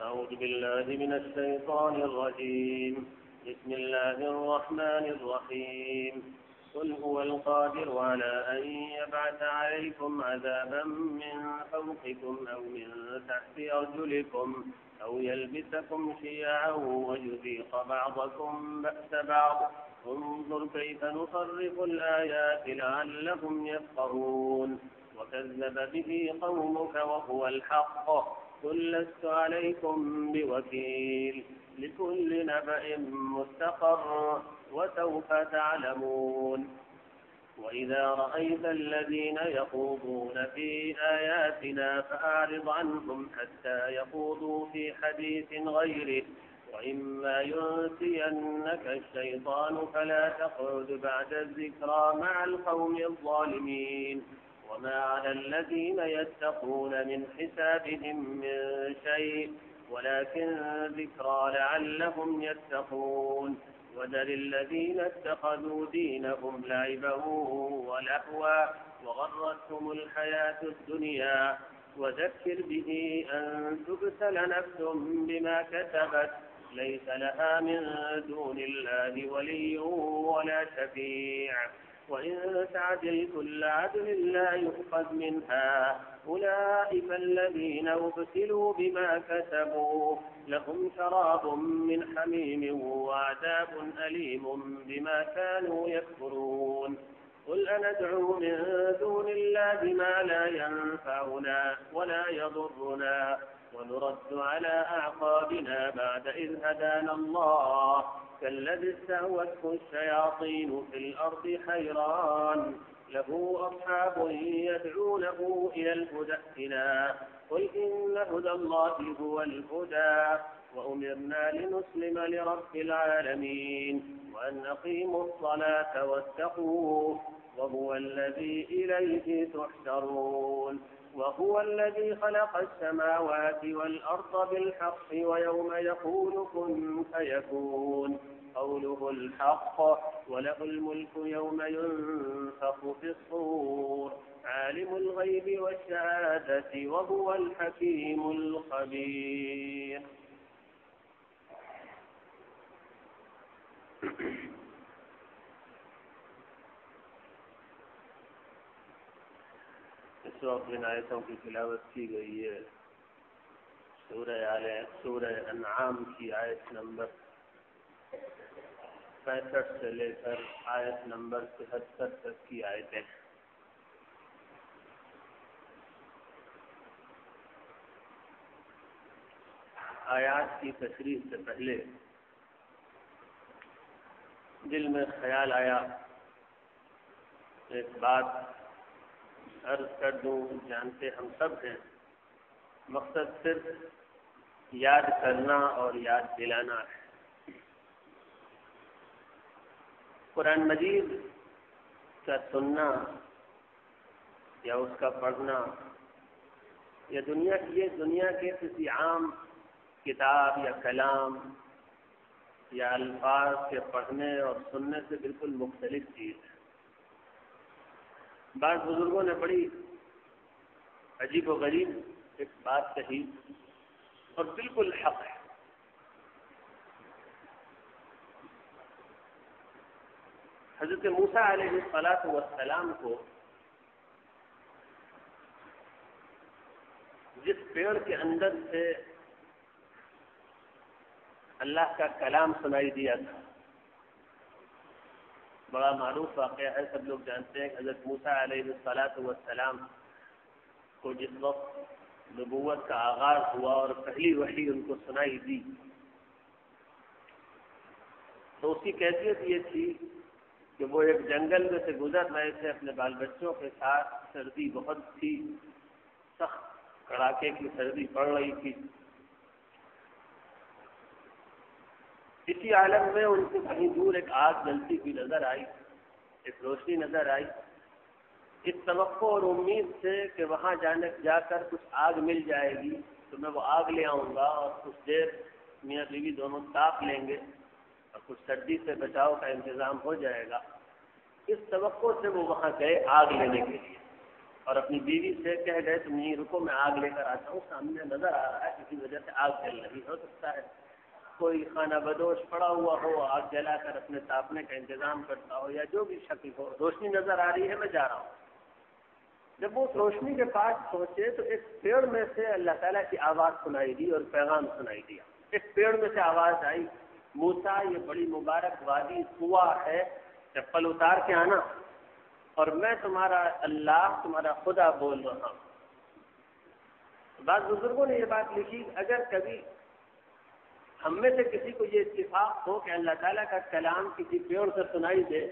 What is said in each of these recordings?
أعوذ بالله من الشيطان الرجيم. بسم الله الرحمن الرحيم. قل هو القادر على أن يبعث عليكم عذابا من فوقكم أو من تحت أرجلكم أو يلبسكم شيعا ويذيق بعضكم بأس بعض انظر كيف نصرف الآيات لعلهم يفقهون وكذب به قومك وهو الحق قل لست عليكم بوكيل لكل نبأ مستقر وسوف تعلمون. وإذا رأيت الذين يخوضون في آياتنا فأعرض عنهم حتى يخوضوا في حديث غيره وإما ينسينك الشيطان فلا تقعد بعد الذكرى مع القوم الظالمين. وما على الذين يتقون من حسابهم من شيء ولكن ذكرى لعلهم يتقون. وذر الذين اتخذوا دينهم لعبا ولهوا وغرتهم الحياة الدنيا وذكر به أن تبتل نفس بما كسبت ليس لها من دون الله ولي ولا شفيع وإن تعدل كل عدل لا يؤخذ منها أولئك الذين ابتلوا بما كسبوا لهم شراب من حميم وعذاب أليم بما كانوا يكفرون. قل أندعو من دون الله ما لا ينفعنا ولا يضرنا ونرد على أعقابنا بعد إذ هدانا الله كالذي استهوته الشياطين في الأرض حيران له أصحاب يدعونه إلى الهدى ائتنا قل إن هدى الله هو الهدى وأمرنا لنسلم لرب العالمين وأن أقيموا الصلاة واتقوه وهو الذي إليه تحشرون. وهو الذي خلق السماوات والأرض بالحق ويوم يقول كن فيكون قوله الحق وله الملك يوم ينفخ في الصور عالم الغيب والشهادة وهو الحكيم الخبير. اس وقت ان آیتوں کی تلاوت کی گئی ہے سورہ انعام کی آیت نمبر 65 سے لے کر آیت نمبر 73 تک کی آیتیں. آیات کی تشریح سے پہلے دل میں خیال آیا ایک بات عرض کر دوں. جانتے ہم سب ہیں مقصد صرف یاد کرنا اور یاد دلانا ہے. قرآن مجید کا سننا یا اس کا پڑھنا یا دنیا کے کسی عام کتاب یا کلام یا الفاظ کے پڑھنے اور سننے سے بالکل مختلف چیز ہے. بعض بزرگوں نے بڑی عجیب و غریب ایک بات کہی اور بالکل حق ہے. حضرت موسیٰ علیہ السلام کو جس پیڑ کے اندر سے اللہ کا کلام سنائی دیا تھا، بڑا معروف واقعہ ہے، سب لوگ جانتے ہیں. حضرت موسیٰ علیہ السلام کو جس وقت نبوت کا آغاز ہوا اور پہلی وحی ان کو سنائی دی تو اس کی کیفیت یہ تھی کہ وہ ایک جنگل میں سے گزر رہے تھے اپنے بال بچوں کے ساتھ. سردی بہت تھی، سخت کڑاکے کی سردی پڑ رہی تھی. اسی عالم میں ان کو کہیں دور ایک آگ جلتی ہوئی نظر آئی، ایک روشنی نظر آئی. اس توقع اور امید سے کہ وہاں جا کر کچھ آگ مل جائے گی تو میں وہ آگ لے آؤں گا اور کچھ دیر میاں بیوی دونوں تاپ لیں گے اور کچھ سردی سے بچاؤ کا انتظام ہو جائے گا. اس توقع سے وہ وہاں گئے آگ لینے کے لیے اور اپنی بیوی سے کہہ گئے تم یہیں رکو میں آگ لے کر آتا ہوں، سامنے نظر آ رہا ہے کسی وجہ سے آگ جل رہی، ہو سکتا ہے کوئی خانہ بدوش پڑا ہوا ہو، آگ جلا کر اپنے تاپنے کا انتظام کرتا ہو، یا جو بھی شکل ہو، روشنی نظر آ رہی ہے، میں جا رہا ہوں۔ جب وہ اس روشنی کے پاس پہنچے تو ایک پیڑ میں سے اللہ تعالیٰ کی آواز سنائی دی اور پیغام سنائی دیا۔ ایک پیڑ میں سے آواز آئی، موسیٰ یہ بڑی مبارک وادی طویٰ ہے، چپل اتار کے آنا، اور میں تمہارا اللہ تمہارا خدا بول رہا ہوں۔ بعض بزرگوں نے یہ بات لکھی، اگر کبھی ہم میں سے کسی کو یہ اتفاق ہو کہ اللہ تعالیٰ کا کلام کسی پیڑ سے سنائی دے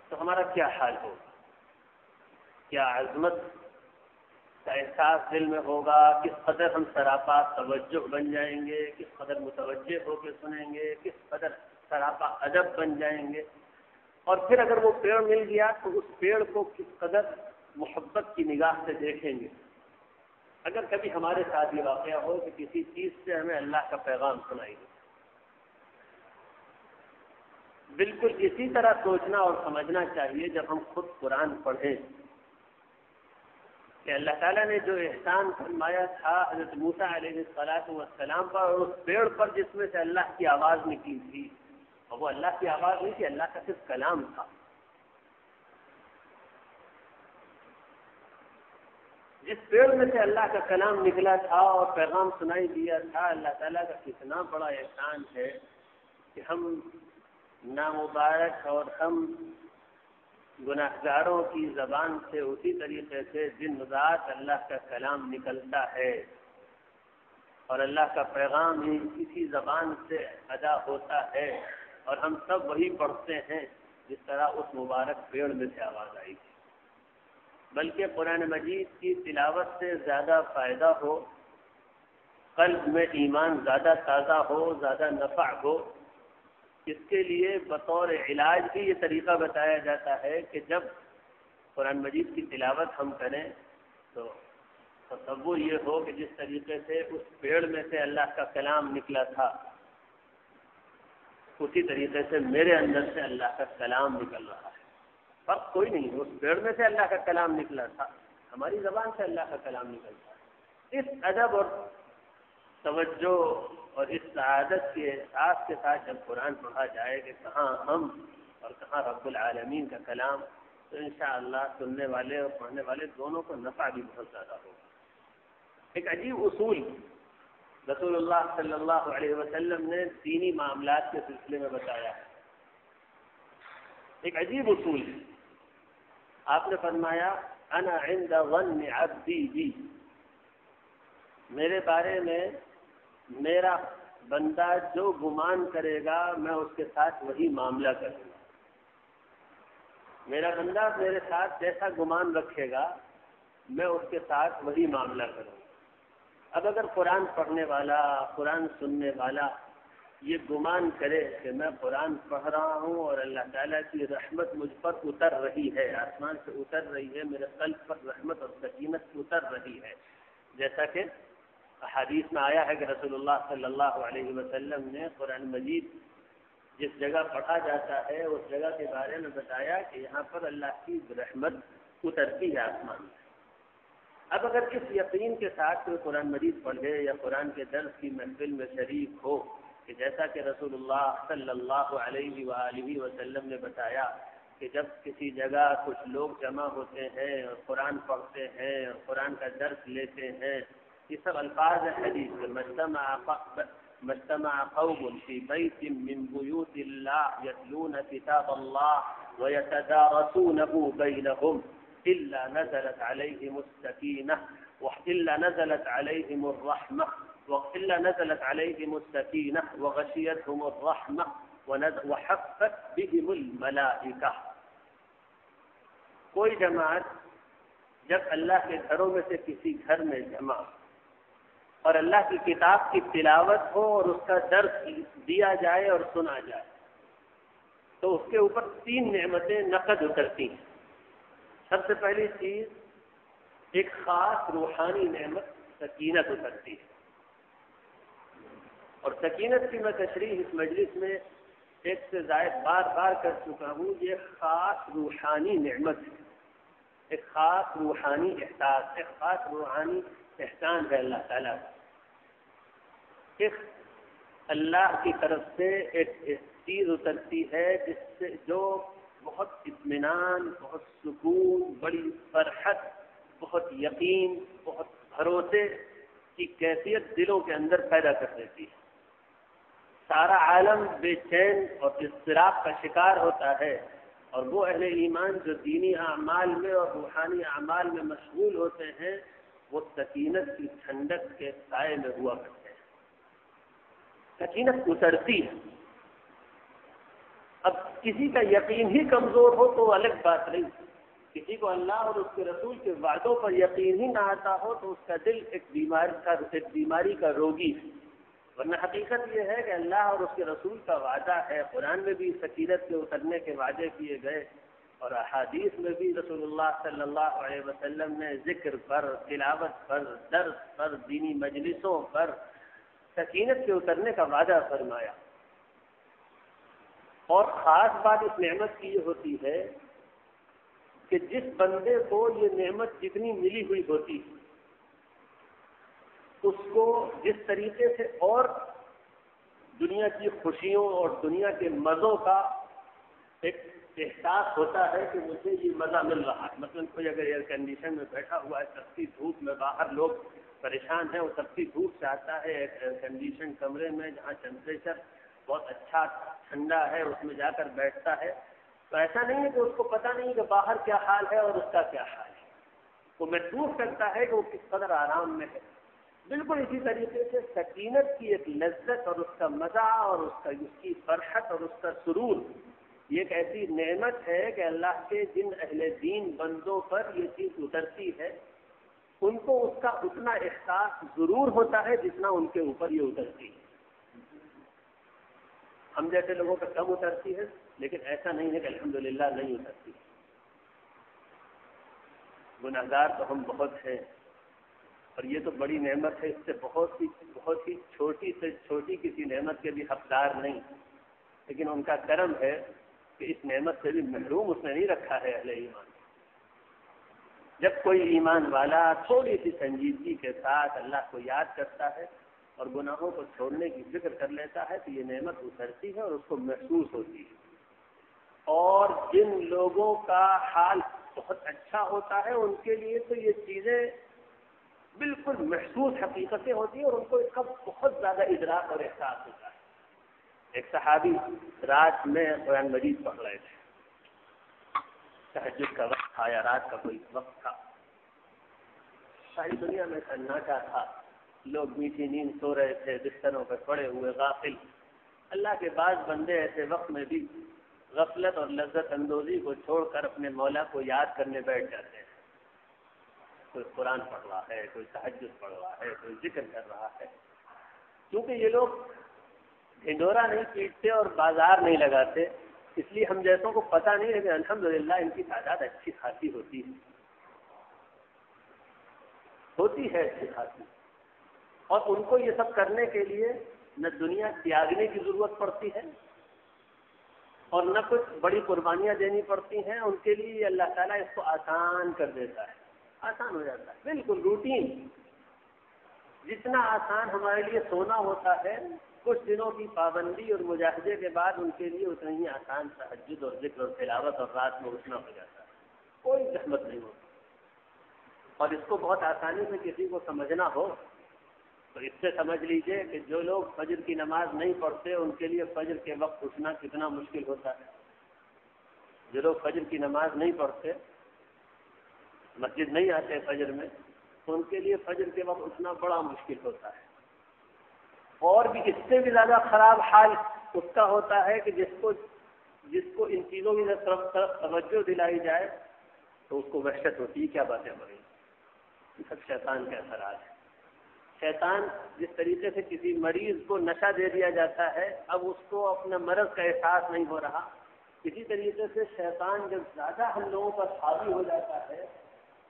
تو ہمارا کیا حال ہوگا، کیا عظمت کا احساس دل میں ہوگا، کس قدر ہم سراپا توجہ بن جائیں گے، کس قدر متوجہ ہو کے سنیں گے، کس قدر سراپا ادب بن جائیں گے، اور پھر اگر وہ پیڑ مل گیا تو اس پیڑ کو کس قدر محبت کی نگاہ سے دیکھیں گے۔ اگر کبھی ہمارے ساتھ یہ واقعہ ہو کہ کسی چیز سے ہمیں اللہ کا پیغام سنائی دے، بالکل اسی طرح سوچنا اور سمجھنا چاہیے جب ہم خود قرآن پڑھیں کہ اللہ تعالیٰ نے جو احسان فرمایا تھا حضرت موسیٰ علیہ السلام پر، اور اس پیڑ پر جس میں سے اللہ کی آواز نکلی تھی، اور وہ اللہ کی آواز نہیں تھی، اللہ کا صرف کلام تھا۔ جس پیڑ میں سے اللہ کا کلام نکلا تھا اور پیغام سنائی دیا تھا، اللہ تعالیٰ کا کتنا بڑا احسان ہے کہ ہم نامبارک اور ہم گناہگاروں کی زبان سے اسی طریقے سے دن رات اللہ کا کلام نکلتا ہے، اور اللہ کا پیغام ہی اسی زبان سے ادا ہوتا ہے، اور ہم سب وہی پڑھتے ہیں جس طرح اس مبارک پیڑ میں سے آواز آئی تھی۔ بلکہ قرآن مجید کی تلاوت سے زیادہ فائدہ ہو، قلب میں ایمان زیادہ تازہ ہو، زیادہ نفع ہو، اس کے لیے بطور علاج بھی یہ طریقہ بتایا جاتا ہے کہ جب قرآن مجید کی تلاوت ہم کریں تو تصور یہ ہو کہ جس طریقے سے اس پیڑ میں سے اللہ کا کلام نکلا تھا، اسی طریقے سے میرے اندر سے اللہ کا کلام نکل رہا ہے۔ فرق کوئی نہیں، اس پیڑ میں سے اللہ کا کلام نکلا تھا، ہماری زبان سے اللہ کا کلام نکلتا ہے۔ اس ادب اور توجہ اور اس سعادت کے احساس کے ساتھ جب قرآن پڑھا جائے کہ کہاں ہم اور کہاں رب العالمین کا کلام، تو انشاءاللہ سننے والے اور پڑھنے والے دونوں کو نفع بھی بہت زیادہ ہوگا۔ ایک عجیب اصول رسول اللہ صلی اللہ علیہ وسلم نے دینی معاملات کے سلسلے میں بتایا ہے۔ ایک عجیب اصول ہے، آپ نے فرمایا انا عند ظن عبدی بی، میرے بارے میں میرا بندہ جو گمان کرے گا میں اس کے ساتھ وہی معاملہ کروں گا۔ میرا بندہ میرے ساتھ جیسا گمان رکھے گا میں اس کے ساتھ وہی معاملہ کروں گا۔ اب اگر قرآن پڑھنے والا، قرآن سننے والا یہ گمان کرے کہ میں قرآن پڑھ رہا ہوں اور اللہ تعالیٰ کی رحمت مجھ پر اتر رہی ہے، آسمان سے اتر رہی ہے، میرے قلب پر رحمت اور سکینت اتر رہی ہے، جیسا کہ حدیث میں آیا ہے کہ رسول اللہ صلی اللہ علیہ وسلم نے قرآن مجید جس جگہ پڑھا جاتا ہے اس جگہ کے بارے میں بتایا کہ یہاں پر اللہ کی رحمت اترتی ہے آسمان سے۔ اب اگر اس یقین کے ساتھ کوئی قرآن مجید پڑھے یا قرآن کے درس کی محفل میں شریک ہو کہ جیسا کہ رسول اللہ صلی اللہ علیہ وآلہ وسلم نے بتایا کہ جب کسی جگہ کچھ لوگ جمع ہوتے ہیں اور قرآن پڑھتے ہیں اور قرآن کا درس لیتے ہیں، یہ سب الفاظ ہیں حدیث کے، مجتمع قوم فی بیت من بیوت اللہ یتلون کتاب اللہ ویتدارسونہ بینہم الا نزلت علیہم السکینہ والا نزلت علیہم الرحمہ وإلا نزلت عليهم السكينة وغشيتهم الرحمة وحفت بهم الملائكة۔ کوئی جماعت جب اللہ کے گھروں میں سے کسی گھر میں جمع اور اللہ کی کتاب کی تلاوت ہو اور اس کا درس دیا جائے اور سنا جائے تو اس کے اوپر 3 نعمتیں نقد اترتی ہیں۔ سب سے پہلی چیز ایک خاص روحانی نعمت سکینت اترتی ہے، اور سکینت کی میں تشریح اس مجلس میں ایک سے زائد بار بار کر چکا ہوں، یہ خاص روحانی نعمت ہے۔ ایک خاص روحانی احساس، ایک خاص روحانی احسان ہے اللہ تعالیٰ کا۔ ایک اللہ کی طرف سے ایک چیز اترتی ہے جس سے جو بہت اطمینان، بہت سکون، بڑی فرحت، بہت یقین، بہت بھروسے کی کیفیت دلوں کے اندر پیدا کر دیتی ہے۔ سارا عالم بے چین اور اضطراب کا شکار ہوتا ہے، اور وہ اہل ایمان جو دینی اعمال میں اور روحانی اعمال میں مشغول ہوتے ہیں وہ سکینت کی ٹھنڈک کے سائے میں ہوا کرتے ہیں۔ سکینت اترتی ہے۔ اب کسی کا یقین ہی کمزور ہو تو الگ بات نہیں، کسی کو اللہ اور اس کے رسول کے وعدوں پر یقین ہی نہ آتا ہو تو اس کا دل ایک بیماری کا روگی ہے۔ ورنہ حقیقت یہ ہے کہ اللہ اور اس کے رسول کا وعدہ ہے، قرآن میں بھی سکینت کے اترنے کے وعدے کیے گئے، اور احادیث میں بھی رسول اللہ صلی اللہ علیہ وسلم نے ذکر پر، تلاوت پر، درس پر، دینی مجلسوں پر سکینت کے اترنے کا وعدہ فرمایا۔ اور خاص بات اس نعمت کی یہ ہوتی ہے کہ جس بندے کو یہ نعمت جتنی ملی ہوئی ہوتی ہے اس کو جس طریقے سے اور دنیا کی خوشیوں اور دنیا کے مزوں کا ایک احساس ہوتا ہے کہ مجھے یہ مزہ مل رہا ہے۔ مثلاً کوئی اگر ایئر کنڈیشن میں بیٹھا ہوا ہے، تپتی دھوپ میں، باہر لوگ پریشان ہیں، وہ تپتی دھوپ سے آتا ہے ایئر کنڈیشن کمرے میں جہاں ٹیمپریچر بہت اچھا ٹھنڈا ہے، اس میں جا کر بیٹھتا ہے، تو ایسا نہیں ہے کہ اس کو پتہ نہیں کہ باہر کیا حال ہے اور اس کا کیا حال ہے، وہ محسوس کرتا ہے کہ وہ کس قدر آرام میں ہے۔ بالکل اسی طریقے سے سکینت کی ایک لذت اور اس کا مزہ اور اس کی فرحت اور اس کا سرور، یہ ایک ایسی نعمت ہے کہ اللہ کے جن اہل دین بندوں پر یہ چیز اترتی ہے ان کو اس کا اتنا احساس ضرور ہوتا ہے جتنا ان کے اوپر یہ اترتی ہے۔ ہم جیسے لوگوں پر کم اترتی ہے، لیکن ایسا نہیں ہے کہ الحمدللہ نہیں اترتی۔ گناہگار تو ہم بہت ہیں، اور یہ تو بڑی نعمت ہے، اس سے بہت ہی چھوٹی سے چھوٹی کسی نعمت کے بھی حقدار نہیں، لیکن ان کا کرم ہے کہ اس نعمت سے بھی محروم اس نے نہیں رکھا ہے اہل ایمان۔ جب کوئی ایمان والا تھوڑی سی سنجیدگی کے ساتھ اللہ کو یاد کرتا ہے اور گناہوں کو چھوڑنے کی فکر کر لیتا ہے تو یہ نعمت اترتی ہے اور اس کو محسوس ہوتی ہے۔ اور جن لوگوں کا حال بہت اچھا ہوتا ہے ان کے لیے تو یہ چیزیں بالکل محسوس حقیقتیں ہوتی ہیں اور ان کو اس کا بہت زیادہ ادراک اور احساس ہوتا ہے۔ ایک صحابی رات میں قرآن مجید پڑھ رہے تھے، تہجد کا وقت تھا یا رات کا کوئی وقت تھا، ساری دنیا میں سناٹا تھا، لوگ میٹھی نیند سو رہے تھے، بستروں پر پڑے ہوئے غافل۔ اللہ کے بعض بندے ایسے وقت میں بھی غفلت اور لذت اندوزی کو چھوڑ کر اپنے مولا کو یاد کرنے بیٹھ جاتے ہیں۔ کوئی قرآن پڑھ رہا ہے، کوئی تہجد پڑھ رہا ہے، کوئی ذکر کر رہا ہے۔ کیونکہ یہ لوگ ڈھنڈورا نہیں پیٹتے اور بازار نہیں لگاتے، اس لیے ہم جیسوں کو پتہ نہیں ہے کہ الحمدللہ ان کی تعداد اچھی خاصی ہوتی ہے اچھی خاصی، اور ان کو یہ سب کرنے کے لیے نہ دنیا تیاگنے کی ضرورت پڑتی ہے اور نہ کچھ بڑی قربانیاں دینی پڑتی ہیں، ان کے لیے اللہ تعالیٰ اس کو آسان کر دیتا ہے، آسان ہو جاتا ہے، بالکل روٹین۔ جتنا آسان ہمارے لیے سونا ہوتا ہے، کچھ دنوں کی پابندی اور مجاہدے کے بعد ان کے لیے اتنا ہی آسان تہجد اور ذکر اور تلاوت اور رات میں اٹھنا ہو جاتا ہے، کوئی زحمت نہیں ہوتی۔ اور اس کو بہت آسانی سے کسی کو سمجھنا ہو تو اس سے سمجھ لیجئے کہ جو لوگ فجر کی نماز نہیں پڑھتے ان کے لیے فجر کے وقت اٹھنا کتنا مشکل ہوتا ہے۔ جو لوگ فجر کی نماز نہیں پڑھتے، مسجد نہیں آتے فجر میں، تو ان کے لیے فجر کے وقت اٹھنا بڑا مشکل ہوتا ہے۔ اور بھی اس سے بھی زیادہ خراب حال اس کا ہوتا ہے کہ جس کو ان چیزوں کی طرف توجہ دلائی جائے تو اس کو وحشت ہوتی ہے، کیا باتیں ہو رہی ہیں، یہ سب شیطان کے اثرات ہیں۔ شیطان جس طریقے سے کسی مریض کو نشہ دے دیا جاتا ہے، اب اس کو اپنا مرض کا احساس نہیں ہو رہا، اسی طریقے سے شیطان جب زیادہ ہم لوگوں پر حاوی ہو جاتا ہے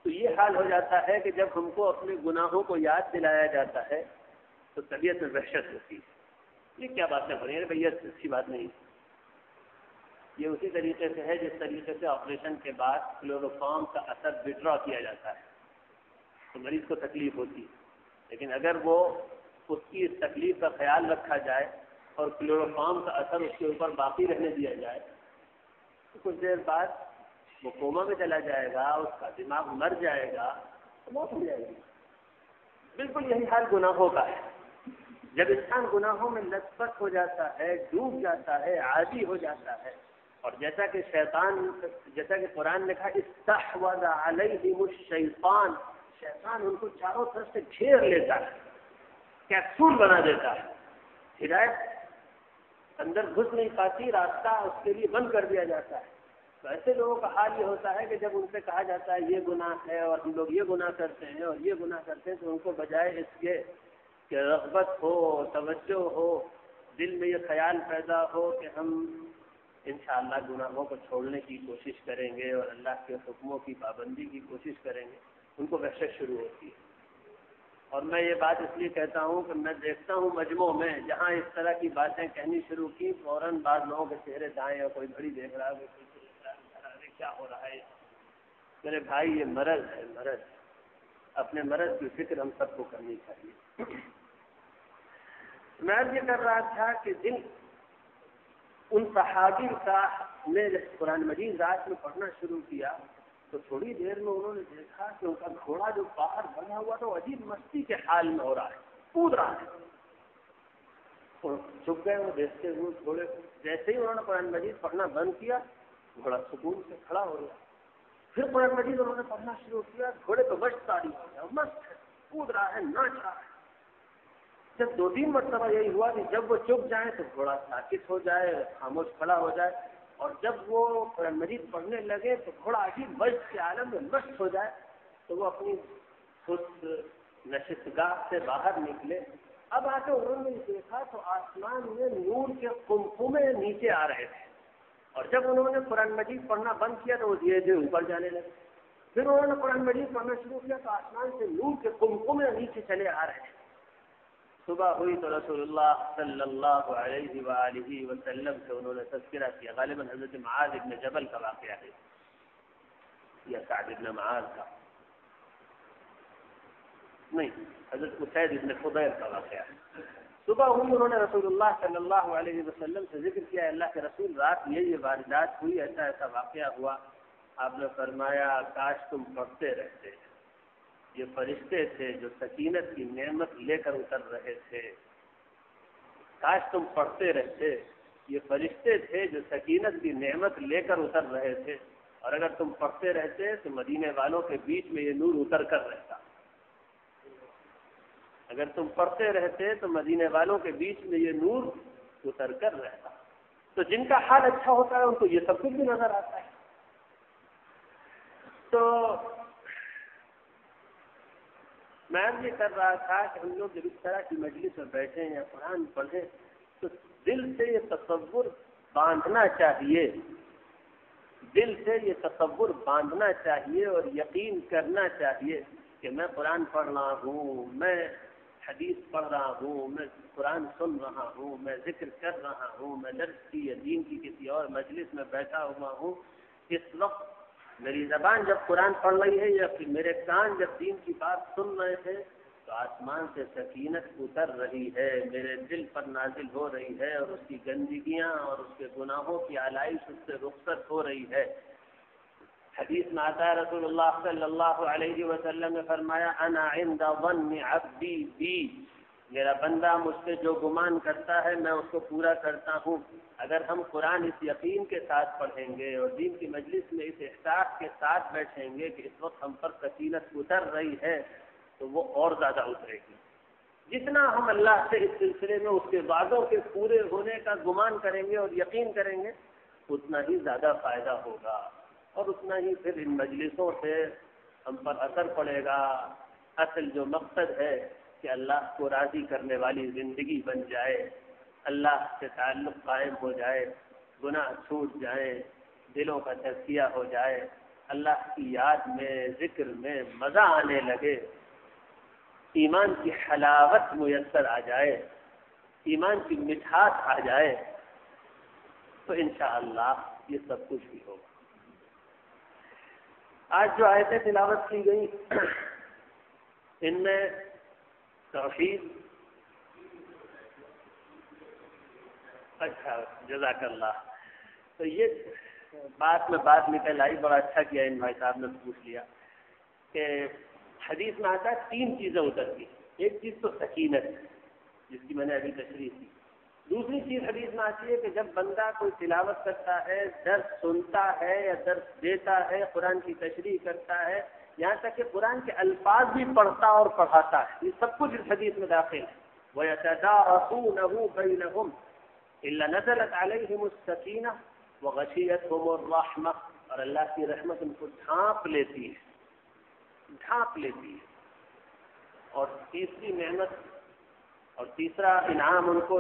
تو یہ حال ہو جاتا ہے کہ جب ہم کو اپنے گناہوں کو یاد دلایا جاتا ہے تو طبیعت میں وحشت ہوتی ہے، یہ کیا باتیں ہو رہی ہیں بھیا، اچھی بات نہیں۔ یہ اسی طریقے سے ہے جس طریقے سے آپریشن کے بعد کلوروفارم کا اثر وڈرا کیا جاتا ہے تو مریض کو تکلیف ہوتی ہے، لیکن اگر وہ اس کی اس تکلیف کا خیال رکھا جائے اور کلوروفارم کا اثر اس کے اوپر باقی رہنے دیا جائے تو کچھ دیر بعد وہ کوما میں چلا جائے گا، اس کا دماغ مر جائے گا تو موت ہو جائے گی۔ بالکل یہی حال گناہوں کا ہے۔ جب انسان گناہوں میں لت پت ہو جاتا ہے، ڈوب جاتا ہے، عادی ہو جاتا ہے، اور جیسا کہ قرآن نے کہا استحوذ علیہم الشیطان، شیطان ان کو چاروں طرف سے گھیر لیتا ہے، کیپسول بنا دیتا ہے، ہدایت اندر گھس نہیں پاتی، راستہ اس کے لیے بند کر دیا جاتا ہے۔ تو ایسے لوگوں کا حال یہ ہوتا ہے کہ جب ان سے کہا جاتا ہے یہ گناہ ہے اور ہم لوگ یہ گناہ کرتے ہیں اور یہ گناہ کرتے ہیں، تو ان کو بجائے اس کے کہ رغبت ہو، توجہ ہو، دل میں یہ خیال پیدا ہو کہ ہم انشاءاللہ گناہوں کو چھوڑنے کی کوشش کریں گے اور اللہ کے حکموں کی پابندی کی کوشش کریں گے، ان کو وحشت شروع ہوتی ہے۔ اور میں یہ بات اس لیے کہتا ہوں کہ میں دیکھتا ہوں مجموعوں میں جہاں اس طرح کی باتیں کہنی شروع کی، فوراً بعض لوگوں کے چہرے دائیں اور کوئی گھڑی دیکھ رہا ہے، کیا ہو رہا ہے؟ میرے بھائی یہ مرض ہے، مرض۔ اپنے مرض کی فکر ہم سب کو کرنی چاہیے۔ میں یہ کر رہا تھا کہ دن ان صحابی کا نے جب قرآن مجید رات میں پڑھنا شروع کیا تو تھوڑی دیر میں انہوں نے دیکھا کہ ان کا گھوڑا جو باہر بنا ہوا تھا وہ عجیب مستی کے حال میں ہو رہا ہے، کود رہا ہے۔ چپ گئے وہ دیکھتے ہوئے گھوڑے کو۔ جیسے ہی انہوں نے قرآن مجید پڑھنا بند کیا، گھوڑا سکون سے کھڑا ہو گیا۔ پھر قرآن مجید انہوں نے پڑھنا شروع کیا، گھوڑے کو مست تاری ہو گیا، مست ہے، کود رہا ہے، ناچ رہا ہے۔ جب 2-3 مرتبہ یہی ہوا کہ جب وہ چپ جائیں تو گھوڑا ساکت ہو جائے، خاموش کھڑا ہو جائے، اور جب وہ قرآن مجید پڑھنے لگے تو گھوڑا عجیب مست کے عالم میں مست ہو جائے تو وہ اپنی خود نشستگاہ سے باہر نکلے۔ اب آ کے انہوں نے دیکھا تو آسمان میں نور کے قمقمے نیچے آ رہے تھے، اور جب انہوں نے قرآن مجید پڑھنا بند کیا تو وہ دھیرے دھیرے اوپر جانے لگے۔ پھر انہوں نے قرآن مجید پڑھنا شروع کیا تو آسمان سے نور کے قمقمے نیچے چلے آ رہے تھے۔ صبح ہوئی تو رسول اللہ صلی اللہ علیہ وآلہ وسلم سے انہوں نے تذکرہ کیا، غالباً حضرت معاذ ابن جبل کا واقعہ ہے یا سعد ابن معاذ کا، نہیں، حضرت اسید ابن خضیر کا واقعہ ہے۔ صبح ہوئی، انہوں نے رسول اللہ صلی اللہ علیہ وسلم سے ذکر کیا، اللہ کے رسول رات یہ واردات ہوئی، ایسا ایسا واقعہ ہوا۔ آپ نے فرمایا کاش تم پڑھتے رہتے، یہ فرشتے تھے جو سکینت کی نعمت لے کر اتر رہے تھے، کاش تم پڑھتے رہتے، یہ فرشتے تھے جو سکینت کی نعمت لے کر اتر رہے تھے، اور اگر تم پڑھتے رہتے تو مدینے والوں کے بیچ میں یہ نور اتر کر رہتا، اگر تم پڑھتے رہتے تو مدینے والوں کے بیچ میں یہ نور اتر کر رہتا۔ تو جن کا حال اچھا ہوتا ہے ان کو یہ سب کچھ بھی نظر آتا ہے۔ تو میں یہ کر رہا تھا کہ ہم لوگ جب اس طرح کی مجلس میں بیٹھیں یا قرآن پڑھیں تو دل سے یہ تصور باندھنا چاہیے، دل سے یہ تصور باندھنا چاہیے اور یقین کرنا چاہیے کہ میں قرآن پڑھ رہا ہوں، میں حدیث پڑھ رہا ہوں، میں قرآن سن رہا ہوں، میں ذکر کر رہا ہوں، میں درس کی یا دین کی کسی اور مجلس میں بیٹھا ہوا ہوں۔ اس وقت میری زبان جب قرآن پڑھ رہی ہے یا پھر میرے کان جب دین کی بات سن رہے تھے تو آسمان سے سکینت اتر رہی ہے، میرے دل پر نازل ہو رہی ہے، اور اس کی گندگیاں اور اس کے گناہوں کی آلائش اس سے رخصت ہو رہی ہے۔ حدیث میں آتا ہے رسول اللہ صلی اللہ علیہ وسلم نے فرمایا انا عند ظن عبدی بی، میرا بندہ مجھ سے جو گمان کرتا ہے میں اس کو پورا کرتا ہوں۔ اگر ہم قرآن اس یقین کے ساتھ پڑھیں گے اور دین کی مجلس میں اس احساس کے ساتھ بیٹھیں گے کہ اس وقت ہم پر سکینت اتر رہی ہے تو وہ اور زیادہ اترے گی۔ جتنا ہم اللہ سے اس سلسلے میں اس کے وعدوں کے پورے ہونے کا گمان کریں گے اور یقین کریں گے اتنا ہی زیادہ فائدہ ہوگا، اور اتنا ہی پھر ان مجلسوں سے ہم پر اثر پڑے گا۔ اصل جو مقصد ہے کہ اللہ کو راضی کرنے والی زندگی بن جائے، اللہ سے تعلق قائم ہو جائے، گناہ چھوٹ جائیں، دلوں کا تزکیہ ہو جائے، اللہ کی یاد میں ذکر میں مزہ آنے لگے، ایمان کی حلاوت میسر آ جائے، ایمان کی مٹھاس آ جائے، تو انشاءاللہ یہ سب کچھ بھی ہوگا۔ آج جو آیتیں تلاوت کی گئی ان میں توحید، اچھا جزاک اللہ، تو یہ بات نکل آئی، بڑا اچھا کیا ان بھائی صاحب نے پوچھ لیا کہ حدیث میں آتا ہے 3 چیزیں اترتی، ایک چیز تو سکینت ہے جس کی میں نے ابھی تشریح کی، دوسری چیز حدیث میں آتی ہے کہ جب بندہ کوئی تلاوت کرتا ہے، درس سنتا ہے یا درس دیتا ہے، قرآن کی تشریح کرتا ہے، یہاں تک کہ قرآن کے الفاظ بھی پڑھتا اور پڑھاتا ہے، یہ سب کچھ اس حدیث میں داخل ہے۔ وَيَتَدَارَسُونَهُ بَيْنَهُمْ إِلَّا نَزَلَتْ عَلَيْهِمُ السَّكِينَةُ وَغَشِيَتْهُمُ الرَّحْمَةُ، اور اللہ کی رحمت ان کو ڈھانپ لیتی ہے۔ اور تیسری نعمت اور تیسرا انعام ان کو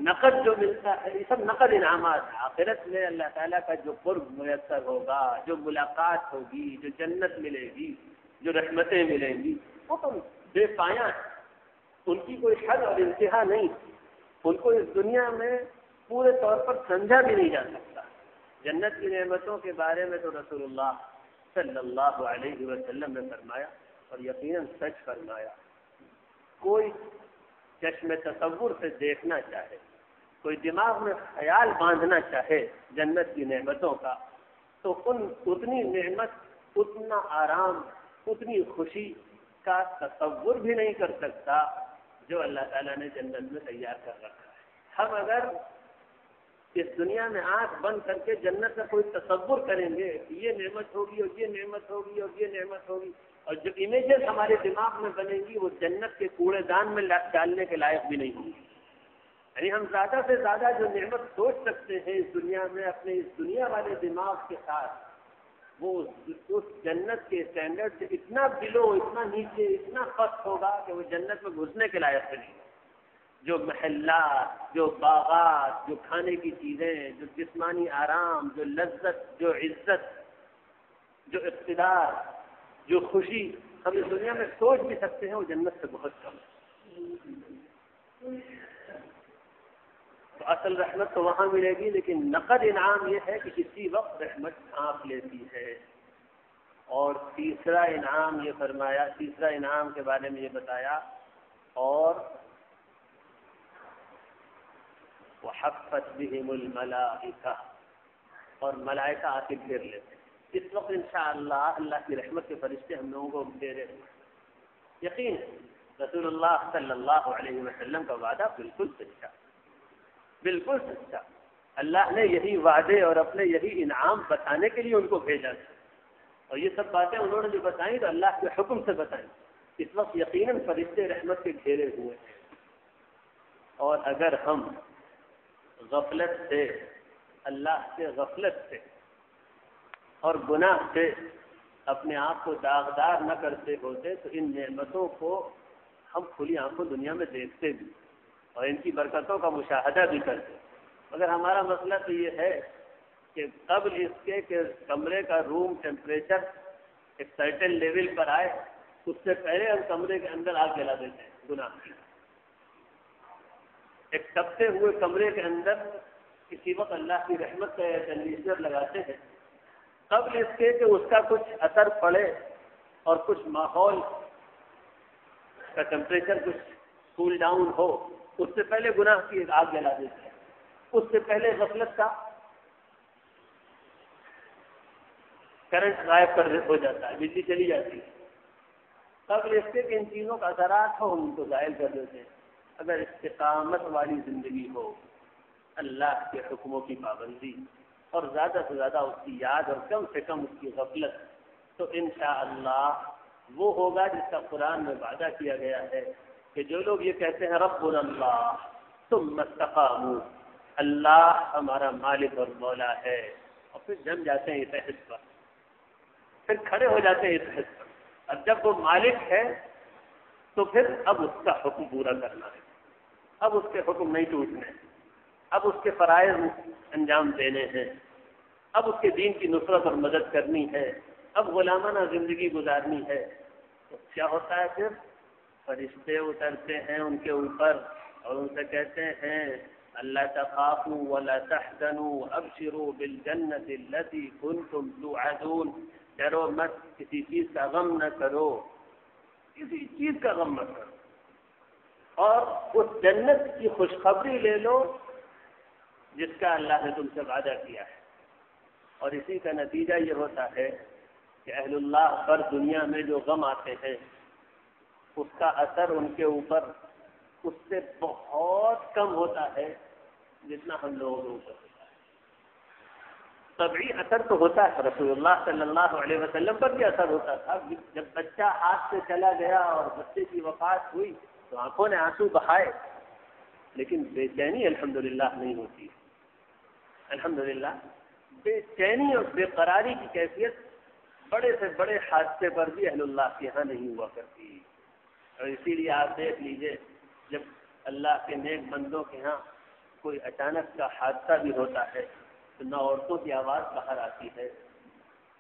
نقد جو ملتا ہے، یہ سب نقد انعامات ہیں۔ آخرت میں اللہ تعالیٰ کا جو قرب میسر ہوگا، جو ملاقات ہوگی، جو جنت ملے گی، جو رحمتیں ملیں گی، وہ تو بے پایاں ہیں، ان کی کوئی حد اور انتہا نہیں، ان کو اس دنیا میں پورے طور پر سمجھا بھی نہیں جا سکتا۔ جنت کی نعمتوں کے بارے میں تو رسول اللہ صلی اللہ علیہ وسلم نے فرمایا، اور یقیناً سچ فرمایا، کوئی چشم تصور سے دیکھنا چاہے، کوئی دماغ میں خیال باندھنا چاہے جنت کی نعمتوں کا، تو اتنی نعمت، اتنا آرام، اتنی خوشی کا تصور بھی نہیں کر سکتا جو اللہ تعالیٰ نے جنت میں تیار کر رکھا ہے۔ ہم اگر اس دنیا میں آنکھ بند کر کے جنت کا کوئی تصور کریں گے کہ یہ نعمت ہوگی اور یہ نعمت ہوگی اور یہ نعمت ہوگی، اور جو امیجز ہمارے دماغ میں بنے گی وہ جنت کے کوڑے دان میں ڈالنے کے لائق بھی نہیں ہوں گی۔ یعنی ہم زیادہ سے زیادہ جو نعمت سوچ سکتے ہیں اس دنیا میں، اپنے اس دنیا والے دماغ کے ساتھ، وہ اس جنت کے اسٹینڈرڈ سے اتنا بلو، اتنا نیچے، اتنا پست ہوگا کہ وہ جنت میں گھسنے کے لائق نہیں۔ جو محلات، جو باغات، جو کھانے کی چیزیں، جو جسمانی آرام، جو لذت، جو عزت، جو اقتدار، جو خوشی ہم اس دنیا میں سوچ بھی سکتے ہیں، وہ جنت سے بہت کم ہے۔ تو اصل رحمت تو وہاں ملے گی، لیکن نقد انعام یہ ہے کہ کسی وقت رحمت ڈھانپ لیتی ہے۔ اور تیسرا انعام یہ فرمایا، تیسرا انعام کے بارے میں یہ بتایا، اور وحفت بهم الملائکہ، اور ملائکہ آ کے گھیر لیتے ہیں۔ اس وقت انشاءاللہ اللہ کی رحمت کے فرشتے ہم لوگوں کو گھیرے ہیں۔ یقین رسول اللہ صلی اللہ علیہ وسلم کا وعدہ بالکل سچا، بالکل سچا۔ اللہ نے یہی وعدے اور اپنے یہی انعام بتانے کے لیے ان کو بھیجا تھا، اور یہ سب باتیں انہوں نے جو بتائیں تو اللہ کے حکم سے بتائیں۔ اس وقت یقیناً فرشتے رحمت کے گھیرے ہوئے ہیں، اور اگر ہم غفلت سے، اللہ سے غفلت سے اور گناہ سے اپنے آپ کو داغدار نہ کرتے ہوتے تو ان نعمتوں کو ہم کھلی آنکھوں دنیا میں دیکھتے بھی اور ان کی برکتوں کا مشاہدہ بھی کرتے، مگر ہمارا مسئلہ تو یہ ہے کہ قبل اس کے کہ کمرے کا روم ٹیمپریچر ایک سرٹن لیول پر آئے، اس سے پہلے ہم کمرے کے اندر آگ جلا دیتے ہیں گناہ کی۔ ایک تپتے ہوئے کمرے کے اندر کسی وقت اللہ کی رحمت کا کنڈیشنر لگاتے ہیں، قبل اس کے کہ اس کا کچھ اثر پڑے اور کچھ ماحول کا ٹیمپریچر کچھ کول ڈاؤن ہو، اس سے پہلے گناہ کی آگ جلا دیتے ہیں، اس سے پہلے غفلت کا کرنٹ غائب کر ہو جاتا ہے، بجلی چلی جاتی ہے، قبل اس کے کہ ان چیزوں کا اثرات ہو ان کو ظاہر کر دیتے ہیں۔ اگر استقامت والی زندگی ہو، اللہ کے حکموں کی پابندی اور زیادہ سے زیادہ اس کی یاد اور کم سے کم اس کی غفلت، تو انشاءاللہ وہ ہوگا جس کا قرآن میں وعدہ کیا گیا ہے کہ جو لوگ یہ کہتے ہیں ربنا اللہ ثم استقاموا، اللہ ہمارا مالک اور مولا ہے، اور پھر جم جاتے ہیں اس عہد پر، پھر کھڑے ہو جاتے ہیں اس عہد پر، اور جب وہ مالک ہے تو پھر اب اس کا حکم پورا کرنا ہے، اب اس کے حکم نہیں ٹوٹنے، اب اس کے فرائض انجام دینے ہیں، اب اس کے دین کی نصرت اور مدد کرنی ہے، اب غلامانہ زندگی گزارنی ہے۔ تو کیا ہوتا ہے؟ پھر فرشتے اترتے ہیں ان کے اوپر اور ان سے کہتے ہیں اللہ تخافوا ولا تحزنوا وابشروا بالجنة التي كنتم توعدون، ڈرو مت، کسی چیز کا غم نہ کرو، کسی چیز کا غم مت کرو، اور اس جنت کی خوشخبری لے لو جس کا اللہ نے تم سے وعدہ کیا ہے۔ اور اسی کا نتیجہ یہ ہوتا ہے کہ اہل اللہ پر دنیا میں جو غم آتے ہیں اس کا اثر ان کے اوپر اس سے بہت کم ہوتا ہے جتنا ہم لوگوں کے اوپر ہوتا ہے۔ طبعی اثر تو ہوتا ہے، رسول اللہ صلی اللہ علیہ وسلم پر بھی اثر ہوتا تھا۔ جب بچہ ہاتھ سے چلا گیا اور بچے کی وفات ہوئی تو آنکھوں نے آنسو بہائے، لیکن بے چینی الحمدللہ نہیں ہوتی۔ الحمدللہ بے چینی اور بے قراری کی کیفیت بڑے سے بڑے حادثے پر بھی اہل اللہ کے یہاں نہیں ہوا کرتی۔ اور اسی لیے آپ دیکھ لیجئے، جب اللہ کے نیک بندوں کے ہاں کوئی اچانک کا حادثہ بھی ہوتا ہے تو نہ عورتوں کی آواز باہر آتی ہے،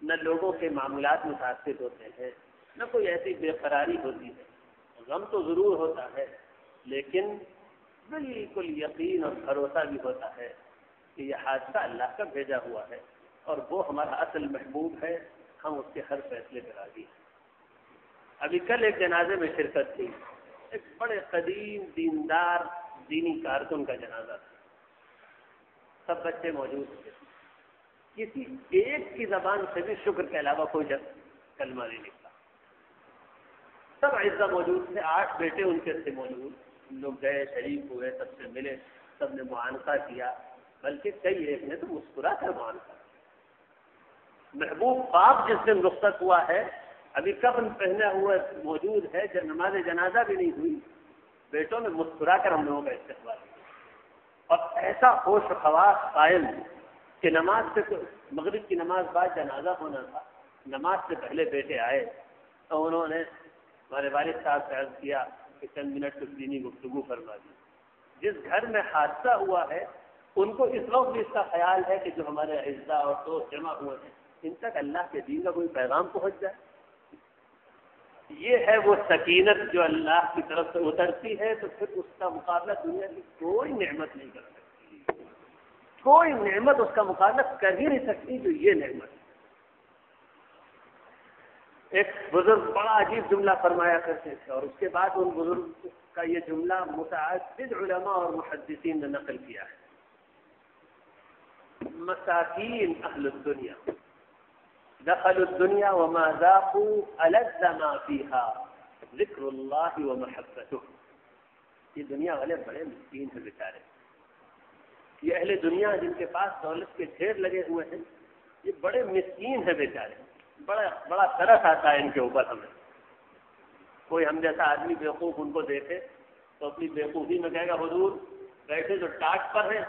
نہ لوگوں کے معاملات متاثر ہوتے ہیں، نہ کوئی ایسی بے قراری ہوتی ہے۔ غم تو ضرور ہوتا ہے، لیکن بالکل یقین اور بھروسہ بھی ہوتا ہے کہ یہ حادثہ اللہ کا بھیجا ہوا ہے اور وہ ہمارا اصل محبوب ہے، ہم اس کے ہر فیصلے پر راضی ہیں۔ ابھی کل ایک جنازے میں شرکت تھی، ایک بڑے قدیم دیندار دینی کارکن کا جنازہ تھا، سب بچے موجود تھے، کسی ایک کی زبان سے بھی شکر کے علاوہ کوئی کلمہ نہیں نکلا۔ سب اعزا موجود تھے، 8 بیٹے ان کے تھے موجود، ہم لوگ گئے، شریک ہوئے، سب سے ملے، سب نے معانقہ کیا، بلکہ کئی ایک نے تو مسکرا کر معانقہ۔ محبوب پاک جس دن رخصت ہوا ہے، ابھی کفن پہنا ہوا موجود ہے، جب نماز جنازہ بھی نہیں ہوئی، بیٹوں نے مسکرا کر ہم لوگوں کا استقبال کیا، اور ایسا ہوش و خواص قائم کہ نماز سے مغرب کی نماز بعد جنازہ ہونا تھا، نماز سے پہلے بیٹے آئے تو انہوں نے ہمارے والد صاحب سے عرض کیا کہ چند منٹ کچھ دینی گفتگو فرما دی۔ جس گھر میں حادثہ ہوا ہے ان کو اس وقت بھی اس کا خیال ہے کہ جو ہمارے اعزا اور دوست جمع ہوئے ہیں ان تک اللہ کے دین کا کوئی پیغام پہنچ جائے۔ یہ ہے وہ سکینت جو اللہ کی طرف سے اترتی ہے، تو پھر اس کا مقابلہ دنیا کی کوئی نعمت نہیں کر سکتی، کوئی نعمت اس کا مقابلہ کر ہی نہیں سکتی جو یہ نعمت ہے۔ ایک بزرگ بڑا عجیب جملہ فرمایا کرتے تھے، اور اس کے بعد ان بزرگ کا یہ جملہ متعدد علماء اور محدثین نے نقل کیا ہے: مساکین اہل الدنیا دخلوا الدنیا وما ذاقوا ألذ ما فيها ذکر اللہ ومحبته۔ یہ دنیا والے بڑے مسکین ہیں بیچارے، یہ اہل دنیا جن کے پاس دولت کے ڈھیر لگے ہوئے ہیں، یہ بڑے مسکین ہیں بیچارے، بڑا ترس آتا ہے ان کے اوپر ہمیں۔ کوئی ہم جیسا آدمی بیوقوف ان کو دیکھے تو اپنی بیوقوفی میں کہے گا حضور بیٹھے جو ٹاٹ پر ہیں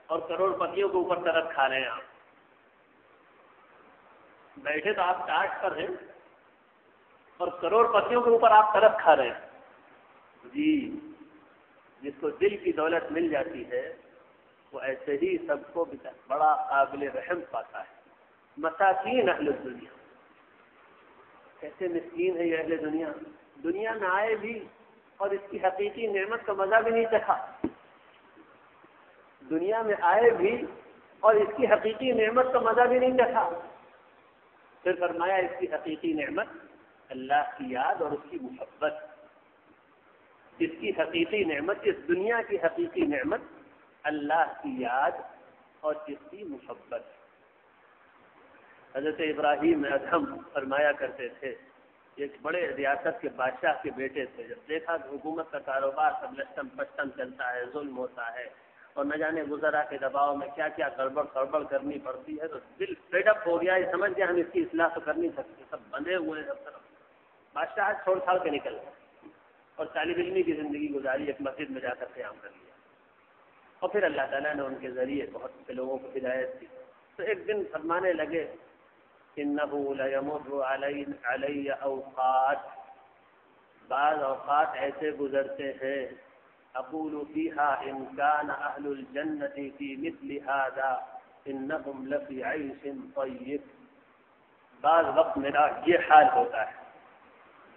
اور کروڑ پتیوں کے اوپر ترس کھا رہے ہیں، آپ بیٹھے تو آپ ٹاٹ پر ہیں اور کروڑ پتیوں کے اوپر آپ ترس کھا رہے ہیں۔ جی، جس کو دل کی دولت مل جاتی ہے وہ ایسے ہی سب کو بڑا قابل رحم پاتا ہے۔ مساکین اہل الدنیا، کیسے مسکین ہے یہ اہل دنیا، دنیا میں آئے بھی اور اس کی حقیقی نعمت کا مزہ بھی نہیں چکھا، دنیا میں آئے بھی اور اس کی حقیقی نعمت کا مزہ بھی نہیں چکھا۔ پھر فرمایا اس کی حقیقی نعمت اللہ کی یاد اور اس کی محبت۔ اس کی حقیقی نعمت، اس دنیا کی حقیقی نعمت اللہ کی یاد اور اس کی محبت۔ حضرت ابراہیم ادہم فرمایا کرتے تھے، ایک بڑے ریاست کے بادشاہ کے بیٹے تھے، جب دیکھا کہ حکومت کا کاروبار سب لشٹم پشٹم چلتا ہے، ظلم ہوتا ہے اور نہ جانے گزرا کے دباؤ میں کیا کیا گڑبڑ کرنی پڑتی ہے، تو دل فیڈ اپ ہو گیا، یہ سمجھ گیا ہم اس کی اصلاح تو کر نہیں سکتے، سب بندھے ہوئے ہیں سب طرف۔ بادشاہ چھوڑ چھاڑ کے نکل گئے اور طالب علمی کی زندگی گزاری، ایک مسجد میں جا کر قیام کر لیا، اور پھر اللہ تعالیٰ نے ان کے ذریعے بہت سے لوگوں کو ہدایت دی۔ تو ایک دن فرمانے لگے انه لیمر علی اوقات، بعض اوقات ایسے گزرتے ہیں اقول فیها ان کان اہل الجنۃ فی مثل هذا انهم لفی عیش طیب۔ بعض وقت میرا یہ حال ہوتا ہے،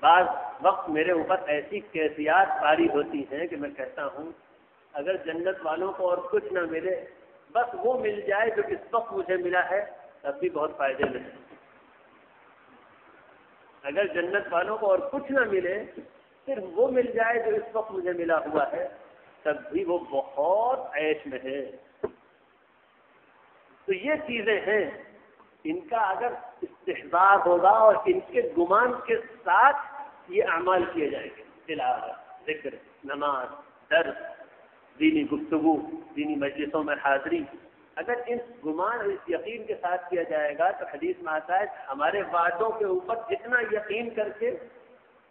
بعض وقت میرے اوپر ایسی کیفیات طاری ہوتی ہیں کہ میں کہتا ہوں اگر جنت والوں کو اور کچھ نہ ملے، بس وہ مل جائے جو اس وقت مجھے ملا ہے، تب بھی بہت فائدے میں ہے۔ اگر جنت والوں کو اور کچھ نہ ملے، صرف وہ مل جائے جو اس وقت مجھے ملا ہوا ہے، تب بھی وہ بہت عیش میں ہے۔ تو یہ چیزیں ہیں، ان کا اگر استحباب ہوگا اور ان کے گمان کے ساتھ یہ اعمال کیے جائیں گے، تلاوت، ذکر، نماز، درس، دینی گفتگو، دینی مجلسوں میں حاضری، اگر اس گمان اور اس یقین کے ساتھ کیا جائے گا تو حدیث میں آتا ہے ہمارے وعدوں کے اوپر جتنا یقین کر کے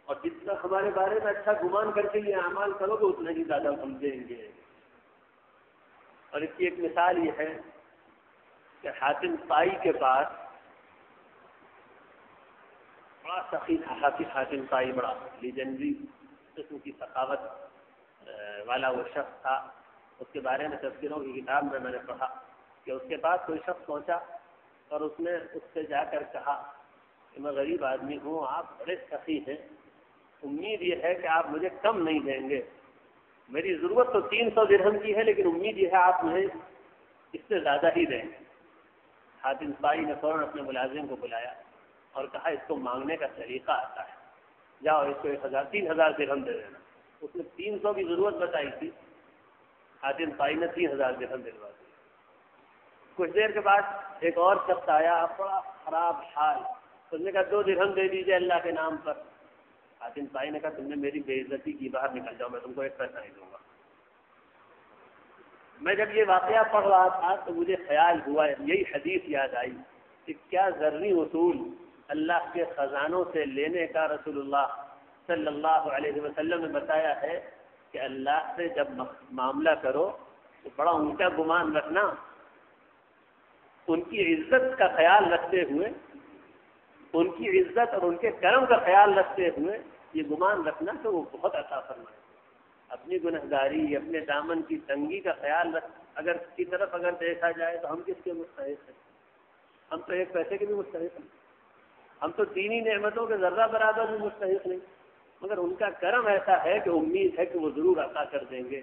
اور جتنا ہمارے بارے میں اچھا گمان کر کے یہ اعمال کرو گے اتنا ہی زیادہ ہم دیں گے۔ اور اس کی ایک مثال یہ ہے کہ حاتم طائی کے پاس بڑا سخی حافظ حاتم طائی، بڑا لیجنڈری قسم کی ثقافت والا وہ شخص تھا۔ اس کے بارے میں تذکروں کی کتاب میں نے پڑھا کہ اس کے پاس کوئی شخص پہنچا اور اس نے اس سے جا کر کہا کہ میں غریب آدمی ہوں، آپ بڑے سخی ہیں، امید یہ ہے کہ آپ مجھے کم نہیں دیں گے، میری ضرورت تو 300 درہم کی ہے لیکن امید یہ ہے آپ مجھے اس سے زیادہ ہی دیں گے۔ حاتم طائی نے فوراً اپنے ملازم کو بلایا اور کہا اس کو مانگنے کا طریقہ آتا ہے، جاؤ اس کو 3,000 درہم دے دینا۔ اس نے 300 کی ضرورت بتائی تھی، حاتم طائی نے 3,000 درہم دلوا دی۔ کچھ دیر کے بعد ایک اور شخص آیا، بڑا خراب حال، اس نے کہا 2 درہم دے دیجیے اللہ کے نام پر۔ حاتم طائی نے کہا تم نے میری بے عزتی کی، باہر نکل جاؤ، میں تم کو 1 پیسہ نہیں دوں گا۔ میں جب یہ واقعہ پڑھ رہا تھا تو مجھے خیال ہوا، یہی حدیث یاد آئی کہ کیا ضروری اصول اللہ کے خزانوں سے لینے کا رسول اللہ صلی اللہ علیہ وسلم نے بتایا ہے کہ اللہ سے جب معاملہ کرو تو بڑا اونچا گمان رکھنا، ان کی عزت کا خیال رکھتے ہوئے، ان کی عزت اور ان کے کرم کا خیال رکھتے ہوئے یہ گمان رکھنا کہ وہ بہت عطا فرمائے۔ اپنی گنہگاری، اپنے دامن کی تنگی کا خیال رکھ، اگر کی طرف اگر دیکھا جائے تو ہم کس کے مستحق ہیں؟ ہم تو 1 پیسے کے بھی مستحق ہیں، ہم تو دینی نعمتوں کے ذرہ برابر بھی مستحق نہیں، مگر ان کا کرم ایسا ہے کہ امید ہے کہ وہ ضرور عطا کر دیں گے۔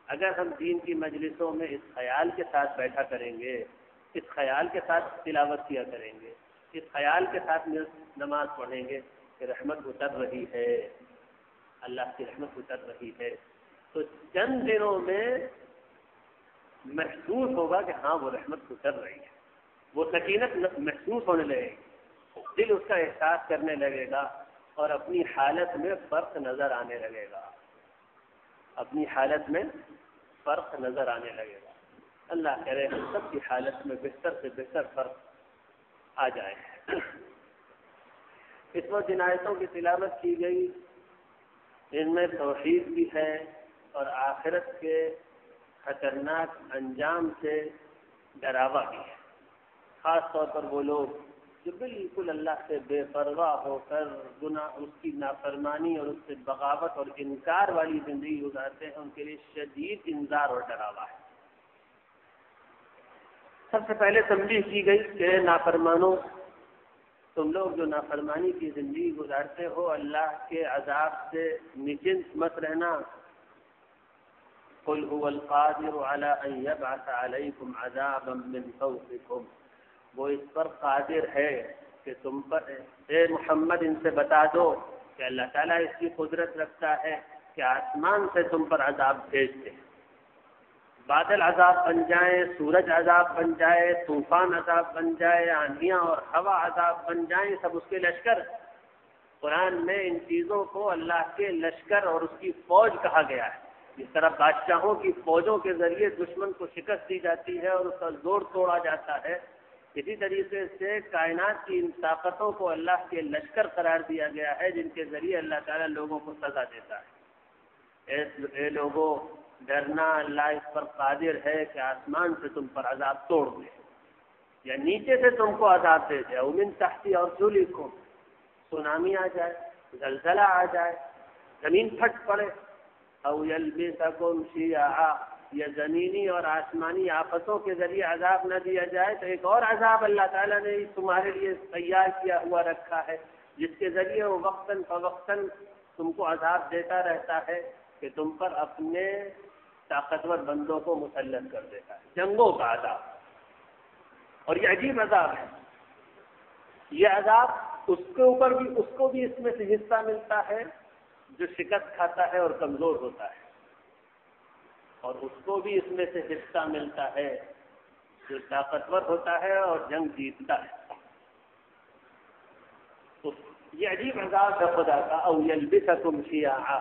اگر ہم دین کی مجلسوں میں اس خیال کے ساتھ بیٹھا کریں گے، اس خیال کے ساتھ تلاوت کیا کریں گے، اس خیال کے ساتھ نماز پڑھیں گے کہ رحمت اتر رہی ہے، اللہ کی رحمت اتر رہی ہے، تو چند دنوں میں محسوس ہوگا کہ ہاں وہ رحمت اتر رہی ہے، وہ سکینت محسوس ہونے لگے گی، دل اس کا احساس کرنے لگے گا اور اپنی حالت میں فرق نظر آنے لگے گا، اپنی حالت میں فرق نظر آنے لگے گا۔ اللہ کرے ہم سب کی حالت میں بہتر سے بہتر فرق آ جائے۔ اس وقت جن آیتوں کی تلاوت کی گئی ان میں توحید بھی ہے اور آخرت کے خطرناک انجام سے ڈراوا بھی ہے، خاص طور پر وہ لوگ جو بالکل اللہ سے بے پرواہ ہو کر گناہ، اس کی نافرمانی اور اس سے بغاوت اور انکار والی زندگی گزارتے ہیں، ان کے لیے شدید انذار اور ڈراوا ہے۔ سب سے پہلے تنبیہ کی گئی کہ نافرمانوں، تم لوگ جو نافرمانی کی زندگی گزارتے ہو اللہ کے عذاب سے نجنس مت رہنا۔ قل هو القادر على ان يبعث عليكم عذابا من فوقكم، وہ اس پر قادر ہے کہ تم پر، اے محمد ان سے بتا دو کہ اللہ تعالیٰ اس کی قدرت رکھتا ہے کہ آسمان سے تم پر عذاب بھیج دے، بادل عذاب بن جائیں، سورج عذاب بن جائے، طوفان عذاب بن جائے، آندھیاں اور ہوا عذاب بن جائیں، سب اس کے لشکر۔ قرآن میں ان چیزوں کو اللہ کے لشکر اور اس کی فوج کہا گیا ہے۔ جس طرح بادشاہوں کی فوجوں کے ذریعے دشمن کو شکست دی جاتی ہے اور اس کا زور توڑا جاتا ہے، اسی طریقے سے کائنات کی ان طاقتوں کو اللہ کے لشکر قرار دیا گیا ہے جن کے ذریعے اللہ تعالیٰ لوگوں کو سزا دیتا ہے۔ اے لوگوں، ڈرنا، اللہ اس پر قادر ہے کہ آسمان سے تم پر عذاب توڑ دے یا نیچے سے تم کو عذاب دے دے، ومن تحت ارجلکم، سونامی آ جائے، زلزلہ آ جائے، زمین پھٹ پڑے، او یلبسکم شیعا، یا زمینی اور آسمانی آفتوں کے ذریعے عذاب نہ دیا جائے تو ایک اور عذاب اللہ تعالیٰ نے تمہارے لیے تیار کیا ہوا رکھا ہے جس کے ذریعے وہ وقتاً فوقتاً تم کو عذاب دیتا رہتا ہے کہ تم پر اپنے طاقتور بندوں کو مسلط کر دیتا ہے، جنگوں کا عذاب۔ اور یہ عجیب عذاب ہے، یہ عذاب اس کے اوپر بھی، اس کو بھی اس میں سے حصہ ملتا ہے جو شکست کھاتا ہے اور کمزور ہوتا ہے، اور اس کو بھی اس میں سے حصہ ملتا ہے جو طاقتور ہوتا ہے اور جنگ جیتتا ہے۔ یہ عجیب عذاب ہے خدا کا۔ او یلبسکم شیعا،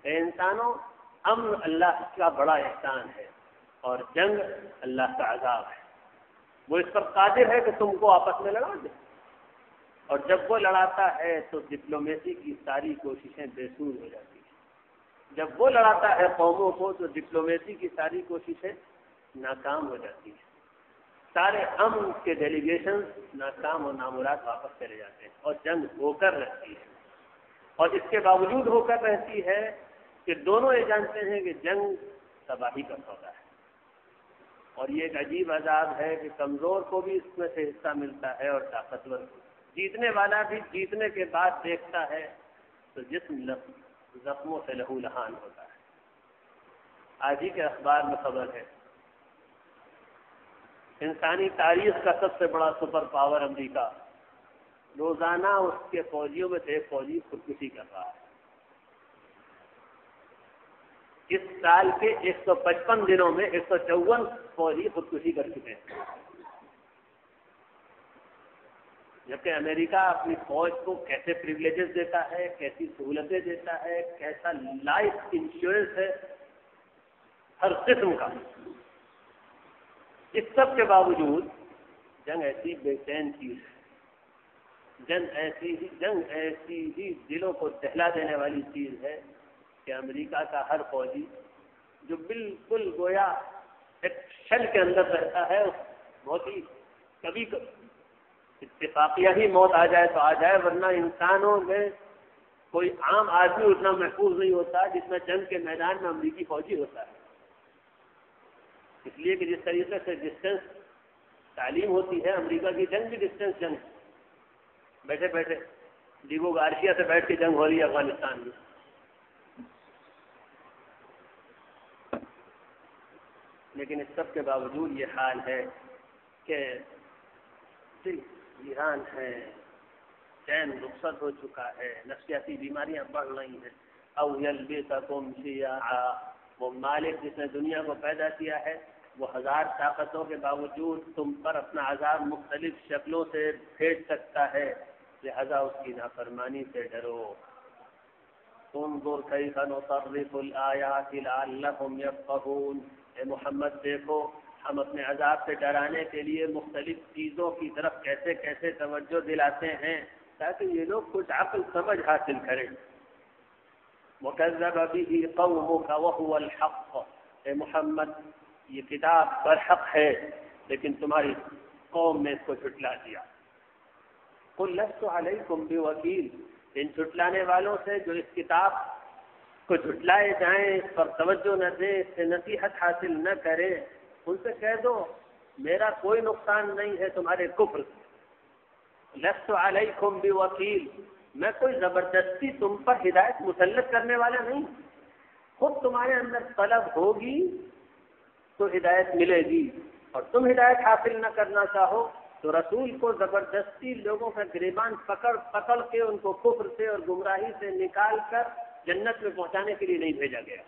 اے انسانوں، امن اللہ کا بڑا احسان ہے اور جنگ اللہ کا عذاب ہے۔ وہ اس پر قادر ہے کہ تم کو آپس میں لڑا دے، اور جب وہ لڑاتا ہے تو ڈپلومیسی کی ساری کوششیں بے سود ہو جاتی ہیں۔ جب وہ لڑاتا ہے قوموں کو تو ڈپلومیسی کی ساری کوششیں ناکام ہو جاتی ہیں، سارے امن کے ڈیلیگیشن ناکام اور نامراد واپس چلے جاتے ہیں، اور جنگ ہو کر رہتی ہے۔ اور اس کے باوجود ہو کر رہتی ہے کہ دونوں یہ جانتے ہیں کہ جنگ تباہی کا سودا ہے۔ اور یہ ایک عجیب عذاب ہے کہ کمزور کو بھی اس میں سے حصہ ملتا ہے اور طاقتور کو۔ جیتنے والا بھی جیتنے کے بعد دیکھتا ہے تو جسم زخموں سے لہو لہان ہوتا ہے۔ آج ہی کے اخبار میں خبر ہے، انسانی تاریخ کا سب سے بڑا سپر پاور امریکہ روزانہ اس کے فوجیوں میں سے ایک فوجی خودکشی کر رہا ہے۔ اس سال کے 155 دنوں میں 154 فوجی خودکشی کر چکے ہیں، جبکہ امریکہ اپنی فوج کو کیسے پریولیجز دیتا ہے، کیسی سہولتیں دیتا ہے، کیسا لائف انشورنس ہے ہر قسم کا۔ اس سب کے باوجود جنگ ایسی بے چین چیز ہے، جنگ ایسی ہی دلوں کو دہلا دینے والی چیز ہے کہ امریکہ کا ہر فوجی جو بالکل گویا ایک شل کے اندر رہتا ہے، بہت ہی کبھی اتفاقیہ ہی موت آ جائے تو آ جائے، ورنہ انسانوں میں کوئی عام آدمی اتنا محفوظ نہیں ہوتا جتنا جنگ کے میدان میں امریکی فوجی ہوتا ہے۔ اس لیے کہ جس طریقے سے ڈسٹینس تعلیم ہوتی ہے، امریکہ کی جنگ بھی ڈسٹینس جنگ، بیٹھے بیٹھے ڈیگو گارشیا سے بیٹھ کے جنگ ہو رہی ہے افغانستان میں۔ لیکن اس سب کے باوجود یہ حال ہے کہ ایران ہے، چین رخصت ہو چکا ہے، نفسیاتی بیماریاں بڑھ رہی ہیں۔ او یلبسکم شیعا، وہ مالک جس نے دنیا کو پیدا کیا ہے وہ ہزار طاقتوں کے باوجود تم پر اپنا عذاب مختلف شکلوں سے بھیج سکتا ہے، لہذا اس کی نافرمانی سے ڈرو۔ انظر کیف نصرف الآیات لعلہم یفقہون، اے محمد دیکھو ہم اپنے عذاب سے ڈرانے کے لیے مختلف چیزوں کی طرف کیسے کیسے توجہ دلاتے ہیں تاکہ یہ لوگ کچھ عقل سمجھ حاصل کریں۔ وَكَذَّبَ بِهِ قَوْمُكَ وَهُوَ الْحَقُّ، اے محمد یہ کتاب برحق ہے لیکن تمہاری قوم نے اس کو جھٹلا دیا۔ قُلْ لَسْتُ عَلَيْكُمْ بِوَكِيلٍ، ان جھٹلانے والوں سے جو اس کتاب کو جھٹلائے جائیں، اس پر توجہ نہ دیں، اس سے نصیحت حاصل نہ کریں، ان سے کہہ دو میرا کوئی نقصان نہیں ہے تمہارے کفر سے۔ لست علیکم بوکیل، میں کوئی زبردستی تم پر ہدایت مسلط کرنے والا نہیں، خود تمہارے اندر طلب ہوگی تو ہدایت ملے گی، اور تم ہدایت حاصل نہ کرنا چاہو تو رسول کو زبردستی لوگوں کا گریبان پکڑ کے ان کو کفر سے اور گمراہی سے نکال کر جنت میں پہنچانے کے لیے نہیں بھیجا گیا۔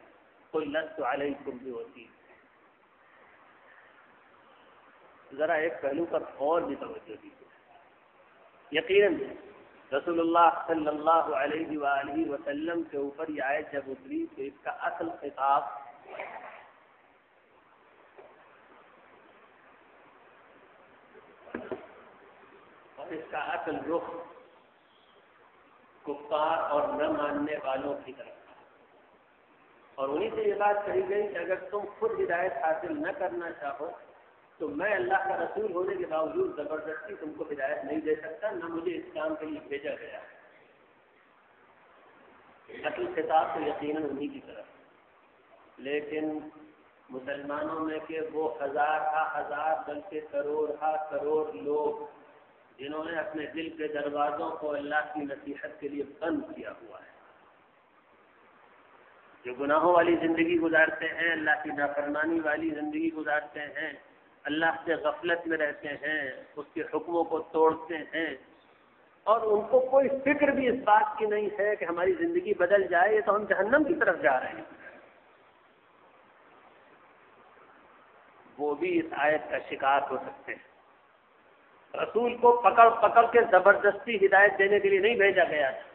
قل لست علیکم بوکیل۔ ذرا ایک پہلو پر اور بھی توجہ دیجیے۔ یقیناً رسول اللہ صلی اللہ علیہ وآلہ وسلم کے اوپر یہ آیت جب اتری تو اس کا اصل خطاب اور اس کا اصل رخ کفار اور نہ ماننے والوں کی طرف، اور انہیں سے یہ بات کہی گئی کہ اگر تم خود ہدایت حاصل نہ کرنا چاہو تو میں اللہ کا رسول ہونے کے باوجود زبردستی تم کو ہدایت نہیں دے سکتا، نہ مجھے اس کام کے لیے بھیجا گیا۔ اصل خطاب تو یقیناً انہی کی طرف، لیکن مسلمانوں میں کے وہ ہزار بلکہ کروڑ لوگ جنہوں نے اپنے دل کے دروازوں کو اللہ کی نصیحت کے لیے بند کیا ہوا ہے، جو گناہوں والی زندگی گزارتے ہیں، اللہ کی نافرمانی والی زندگی گزارتے ہیں، اللہ سے غفلت میں رہتے ہیں، اس کے حکموں کو توڑتے ہیں، اور ان کو کوئی فکر بھی اس بات کی نہیں ہے کہ ہماری زندگی بدل جائے، یہ تو ہم جہنم کی طرف جا رہے ہیں، وہ بھی اس آیت کا شکار ہو سکتے ہیں۔ رسول کو پکڑ پکڑ کے زبردستی ہدایت دینے کے لیے نہیں بھیجا گیا تھا،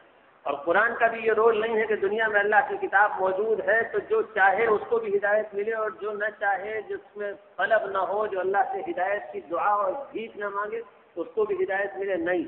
اور قرآن کا بھی یہ رول نہیں ہے کہ دنیا میں اللہ کی کتاب موجود ہے تو جو چاہے اس کو بھی ہدایت ملے، اور جو نہ چاہے، جس میں طلب نہ ہو، جو اللہ سے ہدایت کی دعا اور بھیک نہ مانگے، اس کو بھی ہدایت ملے، نہیں۔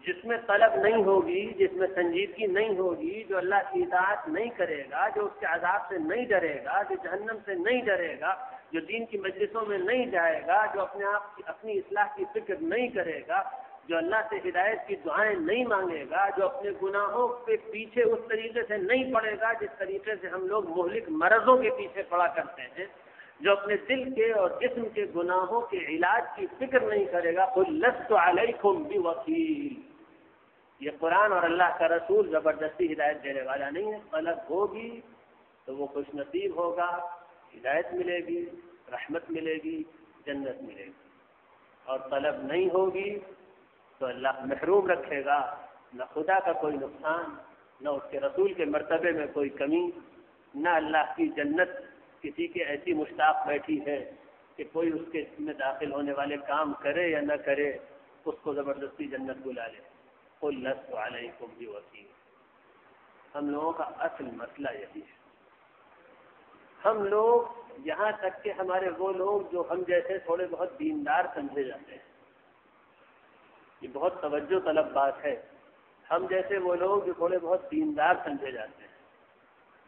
جس میں طلب نہیں ہوگی، جس میں سنجیدگی نہیں ہوگی، جو اللہ کی اطاعت نہیں کرے گا، جو اس کے عذاب سے نہیں ڈرے گا، جو جہنم سے نہیں ڈرے گا، جو دین کی مجلسوں میں نہیں جائے گا، جو اپنے آپ کی اپنی اصلاح کی فکر نہیں کرے گا، جو اللہ سے ہدایت کی دعائیں نہیں مانگے گا، جو اپنے گناہوں کے پیچھے اس طریقے سے نہیں پڑے گا جس طریقے سے ہم لوگ مہلک مرضوں کے پیچھے پڑا کرتے ہیں، جو اپنے دل کے اور جسم کے گناہوں کے علاج کی فکر نہیں کرے گا، قُل لَسْتُ عَلَيْكُمْ بِوَكِيلٍ۔ یہ قرآن اور اللہ کا رسول زبردستی ہدایت دینے والا نہیں ہے۔ طلب ہوگی تو وہ خوش نصیب ہوگا، ہدایت ملے گی، رحمت ملے گی، جنت ملے گی، اور طلب نہیں ہوگی تو اللہ محروم رکھے گا، نہ خدا کا کوئی نقصان، نہ اس کے رسول کے مرتبے میں کوئی کمی، نہ اللہ کی جنت کسی کے ایسی مشتاق بیٹھی ہے کہ کوئی اس کے میں داخل ہونے والے کام کرے یا نہ کرے اس کو زبردستی جنت بلا لے۔ قُل لَسْتُ عَلَيْكُمْ بِوَكِيلٍ۔ ہم لوگوں کا اصل مسئلہ یہی ہے، ہم لوگ یہاں تک کہ ہمارے وہ لوگ جو ہم جیسے تھوڑے بہت دیندار سمجھے جاتے ہیں، یہ بہت توجہ طلب بات ہے، ہم جیسے وہ لوگ جو تھوڑے بہت دیندار سمجھے جاتے ہیں،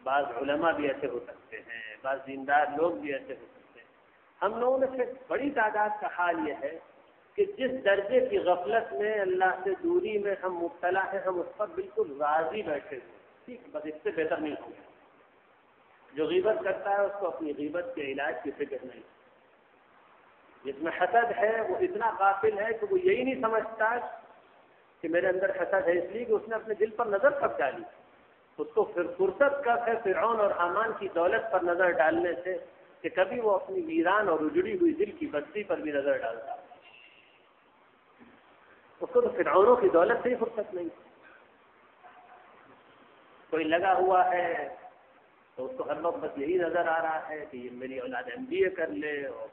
بعض علماء بھی ایسے ہو سکتے ہیں، بعض دیندار لوگ بھی ایسے ہو سکتے ہیں، ہم لوگوں میں سے بڑی تعداد کا حال یہ ہے کہ جس درجے کی غفلت میں، اللہ سے دوری میں ہم مبتلا ہیں، ہم اس پر بالکل راضی بیٹھے ہوئے، ٹھیک، بس اس سے بہتر نہیں ہوگا۔ جو غیبت کرتا ہے اس کو اپنی غیبت کے علاج کی فکر نہیں، جس میں حسد ہے وہ اتنا غافل ہے کہ وہ یہی نہیں سمجھتا کہ میرے اندر حسد ہے، اس لیے کہ اس نے اپنے دل پر نظر کب ڈالی، اس کو پھر فرصت کب ہے فرعون اور حامان کی دولت پر نظر ڈالنے سے کہ کبھی وہ اپنی ویران اور اجڑی ہوئی دل کی بستی پر بھی نظر ڈالتا، اس کو تو فرعونوں کی دولت سے ہی فرصت نہیں۔ کوئی لگا ہوا ہے تو اس کو ہر وقت بس یہی نظر آ رہا ہے کہ یہ میری اولاد MBA کر لے اور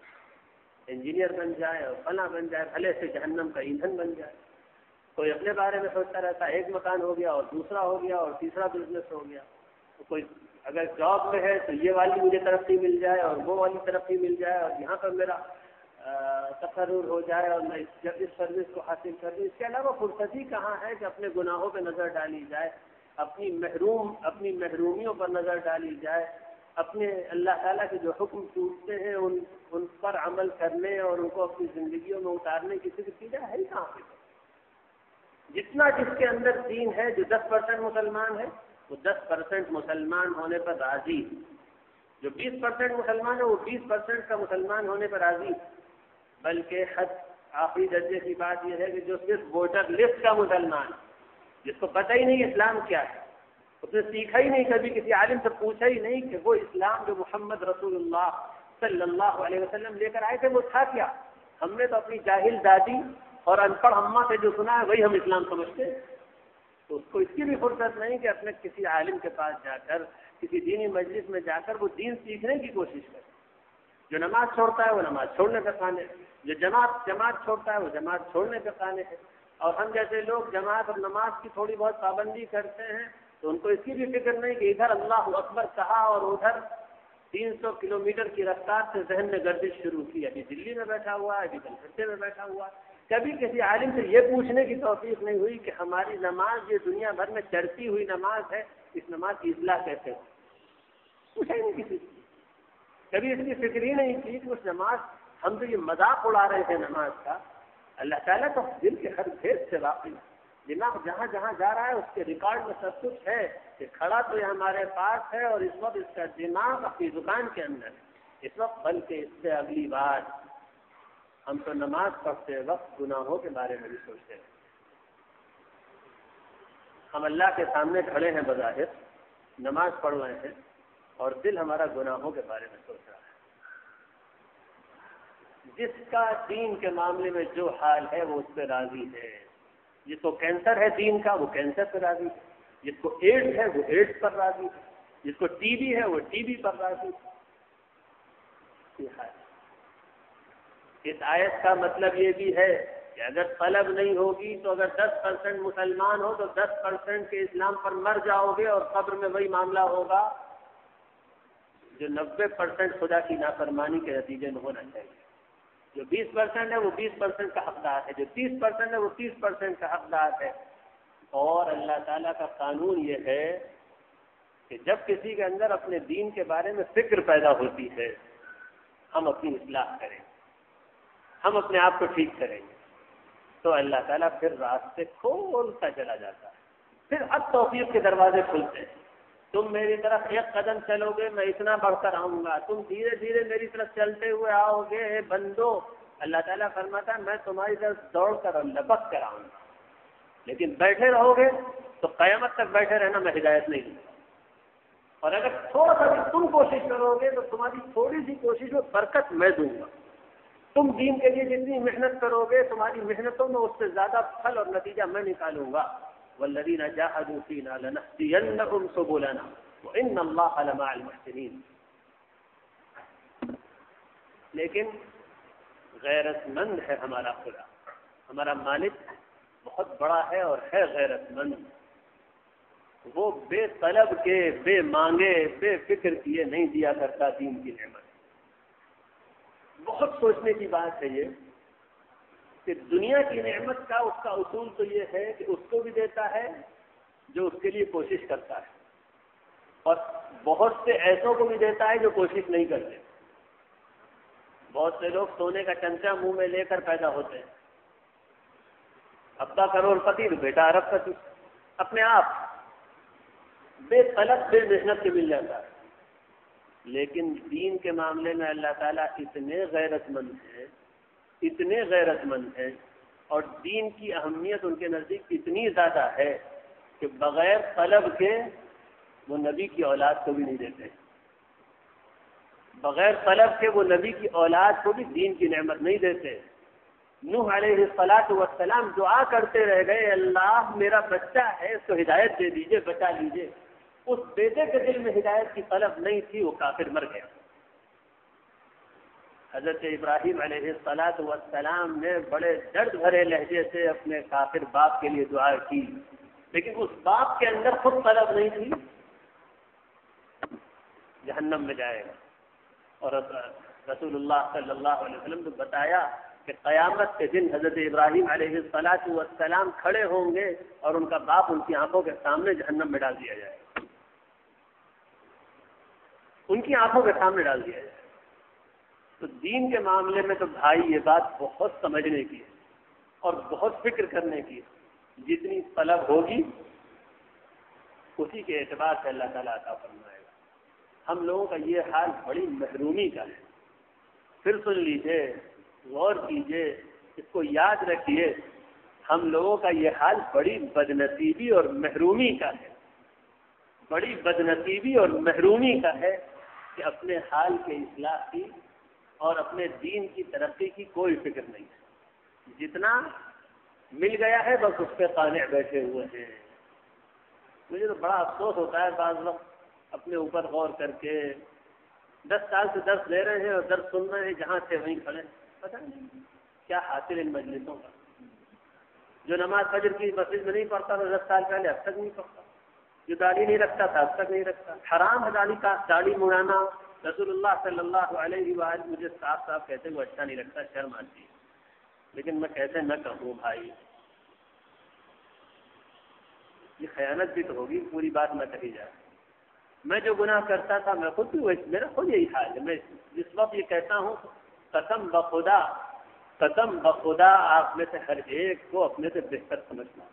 انجینئر بن جائے اور فلاں بن جائے، بھلے سے جہنم کا ایندھن بن جائے۔ کوئی اپنے بارے میں سوچتا رہتا ہے، ایک مکان ہو گیا اور دوسرا ہو گیا اور تیسرا بزنس ہو گیا، تو کوئی اگر جاب میں ہے تو یہ والی مجھے ترقی مل جائے اور وہ والی ترقی مل جائے اور یہاں پر میرا تقرر ہو جائے اور میں اس سروس کو حاصل کر لوں۔ اس کے علاوہ فرصت ہی کہاں ہے کہ اپنے گناہوں پہ نظر ڈالی جائے، اپنی محرومیوں پر نظر ڈالی جائے، اپنے اللہ تعالیٰ کے جو حکم ٹوٹتے ہیں ان پر عمل کرنے اور ان کو اپنی زندگیوں میں اتارنے کی فکر کی جائے، ہے ہی کہاں پہ؟ جتنا جس کے اندر دین ہے، جو 10% مسلمان ہے وہ 10% مسلمان ہونے پر راضی، جو 20% مسلمان ہے وہ 20% کا مسلمان ہونے پر راضی، بلکہ حد آخری درجے کی بات یہ ہے کہ جو صرف ووٹر لسٹ کا مسلمان، جس کو پتہ ہی نہیں اسلام کیا ہے، اس نے سیکھا ہی نہیں، کبھی کسی عالم سے پوچھا ہی نہیں کہ وہ اسلام جو محمد رسول اللہ صلی اللہ علیہ وسلم لے کر آئے تھے وہ تھا کیا، ہم نے تو اپنی جاہل دادی اور ان پڑھ اماں سے جو سنا ہے وہی ہم اسلام سمجھتے ہیں، تو اس کو اس کی بھی فرصت نہیں کہ اپنے کسی عالم کے پاس جا کر، کسی دینی مجلس میں جا کر وہ دین سیکھنے کی کوشش کرے۔ جو نماز چھوڑتا ہے وہ نماز چھوڑنے پہ قانے ہے، جو جماعت چھوڑتا ہے وہ جماعت چھوڑنے پہ قانے ہے، اور ہم جیسے لوگ جماعت اور نماز کی تھوڑی بہت پابندی کرتے ہیں تو ان کو اس کی بھی فکر نہیں کہ ادھر اللہ اکبر کہا اور ادھر 300 کلومیٹر کی رفتار سے ذہن میں گردش شروع کی، ابھی دلی میں بیٹھا ہوا ہے، ابھی کلکتے میں بیٹھا ہوا ہے۔ کبھی کسی عالم سے یہ پوچھنے کی توفیق نہیں ہوئی کہ ہماری نماز یہ دنیا بھر میں چڑھتی ہوئی نماز ہے، اس نماز کی اصلاح کیسے ہو، پوچھا ہی نہیں کسی سے، کبھی اس کی فکر ہی نہیں کی کہ اس نماز، ہم تو یہ مذاق اڑا رہے تھے نماز کا، اللہ تعالیٰ تو دل کے ہر بھید سے واقف ہے، دماغ جہاں جہاں جا رہا ہے اس کے ریکارڈ میں سب کچھ ہے کہ کھڑا تو یہ ہمارے پاس ہے اور اس وقت اس کا دماغ اپنی دکان کے اندر ہے اس وقت، بلکہ اس سے اگلی بات ہم تو نماز پڑھتے وقت گناہوں کے بارے میں بھی سوچتے ہیں۔ ہم اللہ کے سامنے کھڑے ہیں بظاہر، نماز پڑھ رہے ہیں اور دل ہمارا گناہوں کے بارے میں سوچ رہا ہے. جس کا دین کے معاملے میں جو حال ہے وہ اس پہ راضی ہے. جس کو کینسر ہے دین کا وہ کینسر پہ راضی ہے. جس کو ایڈز ہے وہ ایڈز پر راضی ہے. جس کو ٹی بی ہے وہ ٹی بی پر راضی ہے. اس آیت کا مطلب یہ بھی ہے کہ اگر طلب نہیں ہوگی تو اگر 10% مسلمان ہو تو 10% کے اسلام پر مر جاؤ گے اور قبر میں وہی معاملہ ہوگا جو 90% خدا کی نافرمانی کے نتیجے میں ہونا چاہیے. جو 20% ہے وہ 20% کا حقدار ہے. جو 30% ہے وہ 30% کا حقدار ہے. اور اللہ تعالیٰ کا قانون یہ ہے کہ جب کسی کے اندر اپنے دین کے بارے میں فکر پیدا ہوتی ہے ہم اپنی اصلاح کریں, ہم اپنے آپ کو ٹھیک کریں گے, تو اللہ تعالیٰ پھر راستے کھولتا چلا جاتا ہے. پھر اب توفیق کے دروازے کھلتے ہیں. تم میری طرف ایک قدم چلو گے میں اتنا بڑھ کر آؤں گا. تم دھیرے دھیرے میری طرف چلتے ہوئے آؤ گے. اے بندو, اللہ تعالیٰ فرماتا ہے میں تمہاری طرف دوڑ کر اور لپک کر آؤں گا. لیکن بیٹھے رہو گے تو قیامت تک بیٹھے رہنا میں ہدایت نہیں دوں گا. اور اگر تھوڑا سا بھی تم کوشش کرو گے تو تمہاری تھوڑی سی کوشش میں برکت میں دوں گا. تم دین کے لیے جتنی محنت کرو گے تمہاری محنتوں میں اس سے زیادہ پھل اور نتیجہ میں نکالوں گا. والذین جاہدوا فینا لنہدینہم سبلنا وان اللہ لمع المحسنین. لیکن غیرت مند ہے ہمارا خدا, ہمارا مالک بہت بڑا ہے اور ہے غیرت مند. وہ بے طلب کے, بے مانگے, بے فکر کیے نہیں دیا کرتا دین کی نعمت. بہت سوچنے کی بات ہے یہ کہ دنیا کی نعمت کا اس کا اصول تو یہ ہے کہ اس کو بھی دیتا ہے جو اس کے لیے کوشش کرتا ہے, اور بہت سے ایسوں کو بھی دیتا ہے جو کوشش نہیں کرتے. بہت سے لوگ سونے کا چمچہ منہ میں لے کر پیدا ہوتے ہیں. ابا کروڑ پتی تو بیٹا ارب پتی, اپنے آپ بے طلب بے محنت کے مل جاتا ہے. لیکن دین کے معاملے میں اللہ تعالیٰ اتنے غیرت مند ہیں, اتنے غیرت مند ہیں, اور دین کی اہمیت ان کے نزدیک اتنی زیادہ ہے کہ بغیر طلب کے وہ نبی کی اولاد کو بھی نہیں دیتے. بغیر طلب کے وہ نبی کی اولاد کو بھی دین کی نعمت نہیں دیتے. نوح علیہ الصلاۃ والسلام دعا کرتے رہ گئے, اللہ میرا بچہ ہے اس کو ہدایت دے دیجیے, بچا لیجیے. اس بیٹے کے دل میں ہدایت کی طلب نہیں تھی, وہ کافر مر گیا. حضرت ابراہیم علیہ الصلاۃ والسلام نے بڑے درد بھرے لہجے سے اپنے کافر باپ کے لیے دعا کی, لیکن اس باپ کے اندر خود طلب نہیں تھی, جہنم میں جائے گا. اور رسول اللہ صلی اللہ علیہ وسلم نے بتایا کہ قیامت کے دن حضرت ابراہیم علیہ الصلاۃ والسلام کھڑے ہوں گے اور ان کا باپ ان کی آنکھوں کے سامنے جہنم میں ڈال دیا جائے گا. ان کی آنکھوں کے سامنے ڈال دیا جائے. تو دین کے معاملے میں تو بھائی یہ بات بہت سمجھنے کی ہے اور بہت فکر کرنے کی ہے. جتنی طلب ہوگی اسی کے اعتبار سے اللہ تعالیٰ عطا فرمائے گا. ہم لوگوں کا یہ حال بڑی محرومی کا ہے. پھر سن لیجیے, غور کیجیے, اس کو یاد رکھیے, ہم لوگوں کا یہ حال بڑی بدنصیبی اور محرومی کا ہے. بڑی بدنصیبی اور محرومی کا ہے کہ اپنے حال کے اصلاح کی اور اپنے دین کی ترقی کی کوئی فکر نہیں ہے. جتنا مل گیا ہے بس اس پہ قانع بیٹھے ہوئے ہیں. مجھے تو بڑا افسوس ہوتا ہے بعض وقت اپنے اوپر غور کر کے. 10 سال سے درس دے رہے ہیں اور درس سن رہے ہیں, جہاں سے وہیں کھڑے. پتہ نہیں کیا حاصل ان مجلسوں کا. جو نماز فجر کی مسجد میں نہیں پڑھتا تھا 10 سال پہلے اب تک نہیں پڑھتا. جو داڑھی نہیں رکھتا تھا اب تک نہیں رکھتا. حرام ہے داڑھی مڑانا. رسول اللہ صلی اللہ علیہ وآلہ مجھے صاف صاف کہتے وہ اچھا نہیں لگتا, شرم آتی ہے. لیکن میں کیسے نہ کہوں بھائی, یہ خیانت بھی تو ہوگی, پوری بات نہ کہی جائے. میں جو گناہ کرتا تھا میں خود بھی میرا خود یہی حال ہے. میں جس وقت یہ کہتا ہوں قسم بخدا آپ میں سے ہر ایک کو اپنے سے بہتر سمجھنا.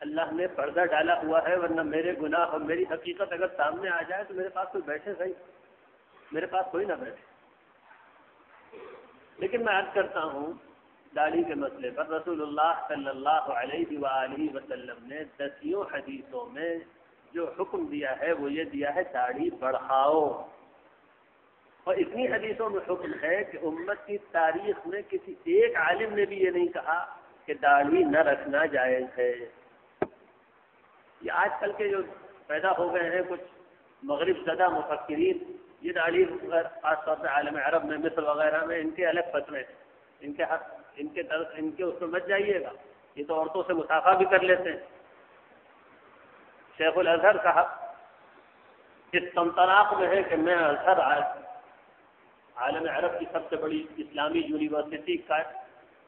اللہ نے پردہ ڈالا ہوا ہے, ورنہ میرے گناہ اور میری حقیقت اگر سامنے آ جائے تو میرے پاس کوئی بیٹھے صحیح, میرے پاس کوئی نہ بیٹھے. لیکن میں عرض کرتا ہوں داڑھی کے مسئلے پر رسول اللہ صلی اللہ علیہ وآلہ وسلم نے 10 حدیثوں میں جو حکم دیا ہے وہ یہ دیا ہے داڑھی بڑھاؤ، اور اتنی حدیثوں میں حکم ہے کہ امت کی تاریخ میں کسی ایک عالم نے بھی یہ نہیں کہا کہ داڑھی نہ رکھنا جائز ہے۔ یہ آج کل کے جو پیدا ہو گئے ہیں کچھ مغرب زدہ مفکرین، یہ داڑھی خاص طور پہ عالم عرب میں مصر وغیرہ میں ان کے الگ فتوے ہیں، ان کے اس میں مت جائیے گا، یہ تو عورتوں سے مسافہ بھی کر لیتے ہیں۔ شیخ الازہر صاحب اس سمطراق میں ہے کہ میں ازہر عالم عرب کی سب سے بڑی اسلامی یونیورسٹی کا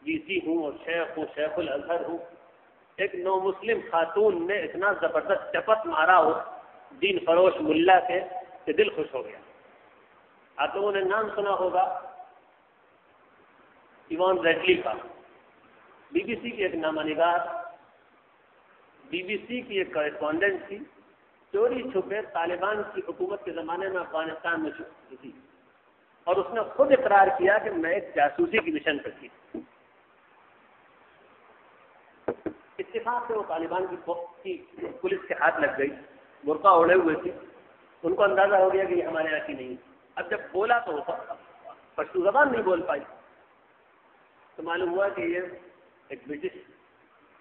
وی سی ہوں اور شیخ الازہر ہوں۔ ایک نو مسلم خاتون نے اتنا زبردست چپت مارا ہو دین فروش ملا کے کہ دل خوش ہو گیا۔ آپ لوگوں نے نام سنا ہوگا ایوان ریڈلی کا، بی بی سی کی ایک نامہ نگار، بی بی سی کی ایک کارسپونڈنٹ تھی، چوری چھپے طالبان کی حکومت کے زمانے میں افغانستان میں تھی، اور اس نے خود اقرار کیا کہ میں ایک جاسوسی کی مشن پر تھی۔ اتفاق سے وہ طالبان کی پولیس کے ہاتھ لگ گئی، برقع اوڑھے ہوئے تھی، ان کو اندازہ ہو گیا کہ یہ ہمارے یہاں کی نہیں۔ اب جب بولا تو پشتو زبان نہیں بول پائی، تو معلوم ہوا کہ یہ ایک برٹش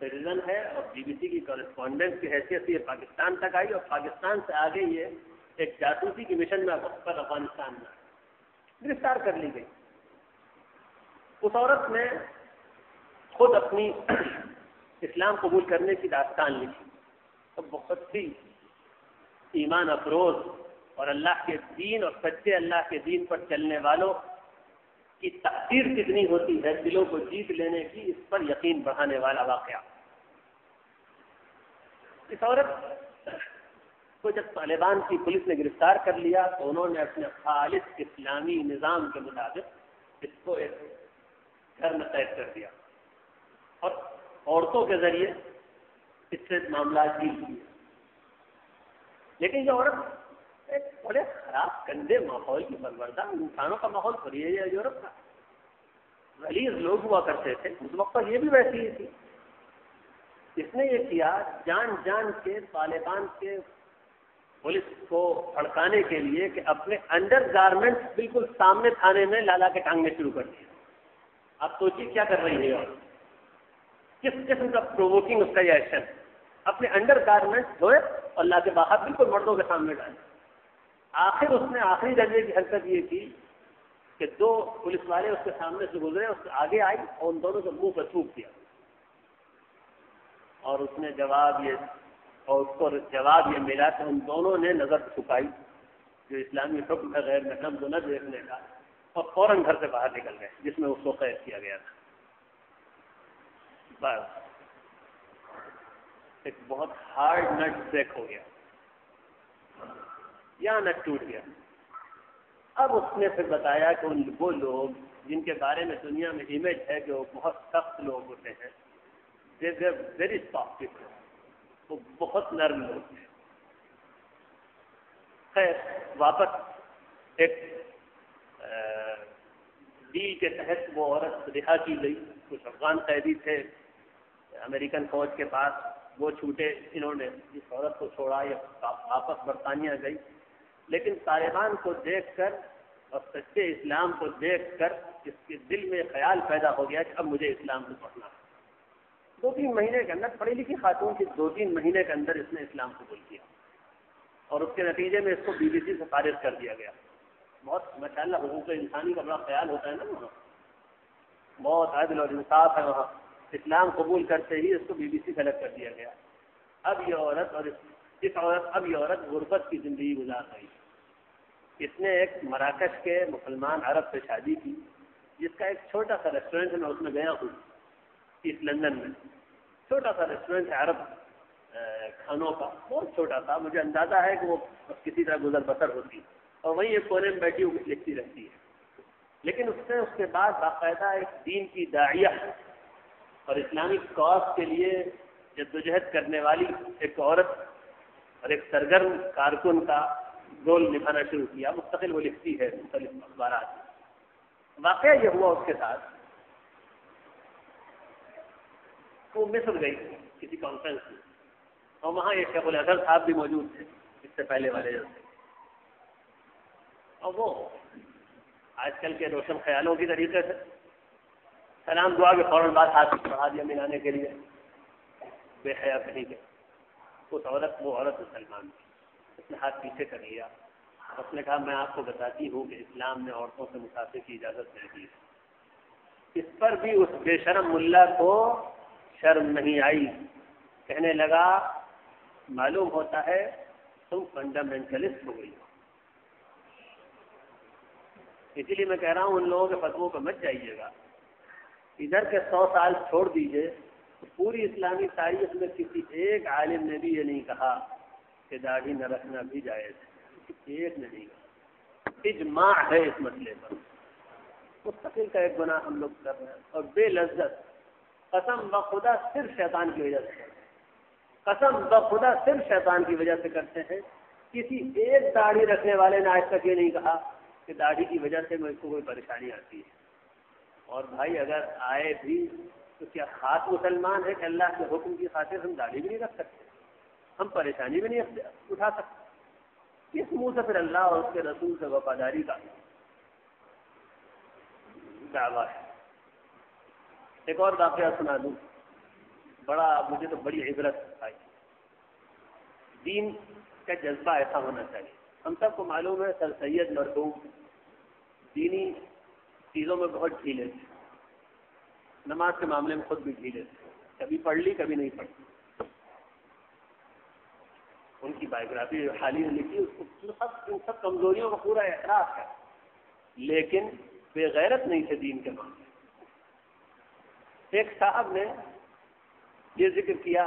سٹیزن ہے اور بی بی سی کی کارسپونڈنٹ کی حیثیت سے یہ پاکستان تک آئی، اور پاکستان سے آگے یہ ایک جاسوسی کی مشن میں افغانستان میں گرفتار کر لی گئی۔ اس عورت نے خود اپنی اسلام قبول کرنے کی داستان لکھی، اور بہت ہی ایمان افروز اور اللہ کے دین اور سچے اللہ کے دین پر چلنے والوں کی تاثیر کتنی ہوتی ہے دلوں کو جیت لینے کی، اس پر یقین بڑھانے والا واقعہ۔ اس عورت کو جب طالبان کی پولیس نے گرفتار کر لیا تو انہوں نے اپنے خالص اسلامی نظام کے مطابق اس کو ایک گھر میں قید کر دیا اور عورتوں کے ذریعے اس سے معاملات ڈیل کیے۔ لیکن یہ عورت ایک بڑے خراب گندے ماحول کی پروردہ، انسانوں کا ماحول تھوڑی ہے یہ یورپ کا، غلیظ لوگ ہوا کرتے تھے اس وقت پر، یہ بھی ویسی ہی تھی۔ اس نے یہ کیا جان کے طالبان کے پولیس کو بھڑکانے کے لیے کہ اپنے انڈر گارمنٹ بالکل سامنے تھانے میں لالا کے ٹانگنے شروع کر دیا۔ آپ سوچیے کیا کر رہی ہے، اور کس قسم کا پرووکنگ اس کا یہ ایکشن، اپنے انڈر گارمنٹ دھوئے اور لا کے باہر بالکل مردوں کے سامنے ڈالے۔ آخر اس نے آخری درجے کی حرکت یہ کی کہ 2 پولیس والے اس کے سامنے سے گزرے، اس سے آگے آئی اور ان دونوں کے منہ پر تھوک دیا، اور اس نے جواب یہ ملا کہ ان دونوں نے نظر چھپائی، جو اسلامی حکم ہے غیر محرم کو نہ دیکھنے کا، اور فوراً گھر سے باہر نکل گئے جس میں اس کو قید کیا گیا تھا۔ بس ایک بہت ہارڈ نٹ بریک ہو گیا، یا نٹ ٹوٹ گیا۔ اب اس نے پھر بتایا کہ وہ لوگ جن کے بارے میں دنیا میں امیج ہے کہ وہ بہت سخت لوگ ہوتے ہیں، ویری سافٹ پیپل، وہ بہت نرم لوگ ہیں۔ خیر واپس ایک ڈیل کے تحت وہ عورت رہا کی گئی، کچھ افغان قیدی تھے امریکن فوج کے پاس، وہ چھوٹے، انہوں نے اس عورت کو چھوڑا، یہ واپس برطانیہ گئی۔ لیکن طالبان کو دیکھ کر اور سچے اسلام کو دیکھ کر اس کے دل میں خیال پیدا ہو گیا کہ اب مجھے اسلام کو پڑھنا ہے۔ 2-3 مہینے کے اندر، پڑھی لکھی خاتون کی، 2-3 مہینے کے اندر اس نے اسلام قبول کیا، اور اس کے نتیجے میں اس کو بی بی سی سے فارغ کر دیا گیا۔ بہت ماشاءاللہ حقوق انسانی کا بڑا خیال ہوتا ہے نا وہاں، بہت عدل اور انصاف ہے وہاں۔ اسلام قبول کرتے ہی اس کو بی بی سی سے الگ کر دیا گیا۔ اب یہ عورت غربت کی زندگی گزار رہی ہے۔ اس نے ایک مراکش کے مسلمان عرب سے شادی کی، جس کا ایک چھوٹا سا ریسٹورینٹ ہے، میں اس میں گیا ہوں ایسٹ لندن میں، چھوٹا سا ریسٹورینٹ ہے عرب کھانوں کا، بہت چھوٹا تھا، مجھے اندازہ ہے کہ وہ کسی طرح گزر بسر ہوتی، اور وہیں ایک کونے میں بیٹھی ہوئی لکھتی رہتی ہے۔ لیکن اس نے اس کے بعد باقاعدہ ایک دین کی داعیہ اور اسلامک کاز کے لیے جدوجہد کرنے والی ایک عورت اور ایک سرگرم کارکن کا رول نبھانا شروع کیا۔ مستقل وہ لکھتی ہے مختلف اخبارات۔ واقعہ یہ ہوا اس کے ساتھ وہ مصر گئی کسی کانفرنس میں، اور وہاں ایک شیخ الازہر صاحب بھی موجود تھے اس سے پہلے والے جیسے، اور وہ آج کل کے روشن خیالوں کی طریقے سے سلام دعا کے فوراً بعد ہاتھ بڑھا دیا ملانے کے لیے، بے حیا کہیں کے وہ عورت مسلمان تھی، اس نے ہاتھ پیچھے کر لیا، اس نے کہا میں آپ کو بتاتی ہوں کہ اسلام نے عورتوں سے مسافر کی اجازت نہیں دی۔ اس پر بھی اس بے شرم ملا کو شرم نہیں آئی، کہنے لگا معلوم ہوتا ہے تم فنڈامنٹلسٹ ہو گئی ہو، اسی لیے میں کہہ رہا ہوں ان لوگوں کے فتووں پہ مت جائیے گا، ادھر کے 100 سال چھوڑ دیجئے، پوری اسلامی تاریخ میں کسی ایک عالم نے بھی یہ نہیں کہا کہ داڑھی نہ رکھنا بھی جائز ہے، کسی ایک نے نہیں کہا، اجماع ہے اس مسئلے پر، مستقل کا ایک گناہ ہم لوگ کر رہے ہیں، اور بے لذت قسم بخدا صرف شیطان کی وجہ سے، قسم بخدا صرف شیطان کی وجہ سے کرتے ہیں۔ کسی ایک داڑھی رکھنے والے نے آج تک یہ نہیں کہا کہ داڑھی کی وجہ سے مجھ کو کوئی پریشانی آتی ہے، اور بھائی اگر آئے بھی تو کیا خاص مسلمان ہے کہ اللہ کے حکم کی خاطر ہم داڑھی بھی نہیں رکھ سکتے، ہم پریشانی بھی نہیں اٹھا سکتے؟ کس منہ سے پھر اللہ اور اس کے رسول سے وفاداری کا دعویٰ ہے؟ ایک اور واقعہ سنا دوں، مجھے تو بڑی عبرت آئی۔ دین کا جذبہ ایسا ہونا چاہیے، ہم سب کو معلوم ہے سر سید مرحوم دینی چیزوں میں بہت ڈھیلے تھے، نماز کے معاملے میں خود بھی ڈھیلے تھے، کبھی پڑھ لی کبھی نہیں پڑھی۔ ان کی بایوگرافی حالی نے لکھی، اس کو ان سب کمزوریوں کا پورا احساس ہے، لیکن بے غیرت نہیں تھے دین کے معاملے۔ ایک صاحب نے یہ ذکر کیا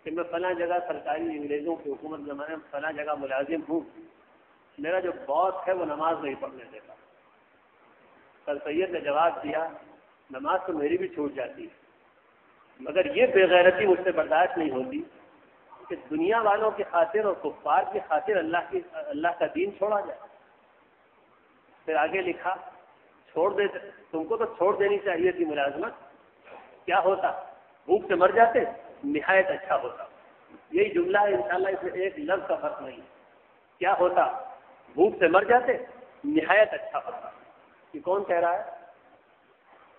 کہ میں فلاں جگہ سرکاری انگریزوں کی حکومت زمانے میں فلاں جگہ ملازم ہوں، میرا جو باس ہے وہ نماز نہیں پڑھنے دیتا۔ سر سید نے جواب دیا نماز تو میری بھی چھوٹ جاتی ہے، مگر یہ بے غیرتی مجھ سے برداشت نہیں ہوتی کہ دنیا والوں کی خاطر اور کفار کی خاطر اللہ کا دین چھوڑا جائے۔ پھر آگے لکھا چھوڑ دیتے، تم کو تو چھوڑ دینی چاہیے تھی ملازمت، کیا ہوتا؟ بھوک سے مر جاتے، نہایت اچھا ہوتا۔ یہی جملہ ہے انشاءاللہ، اس میں ایک لفظ کا فرق نہیں، کیا ہوتا؟ بھوک سے مر جاتے، نہایت اچھا ہوتا۔ یہ کون کہہ رہا ہے؟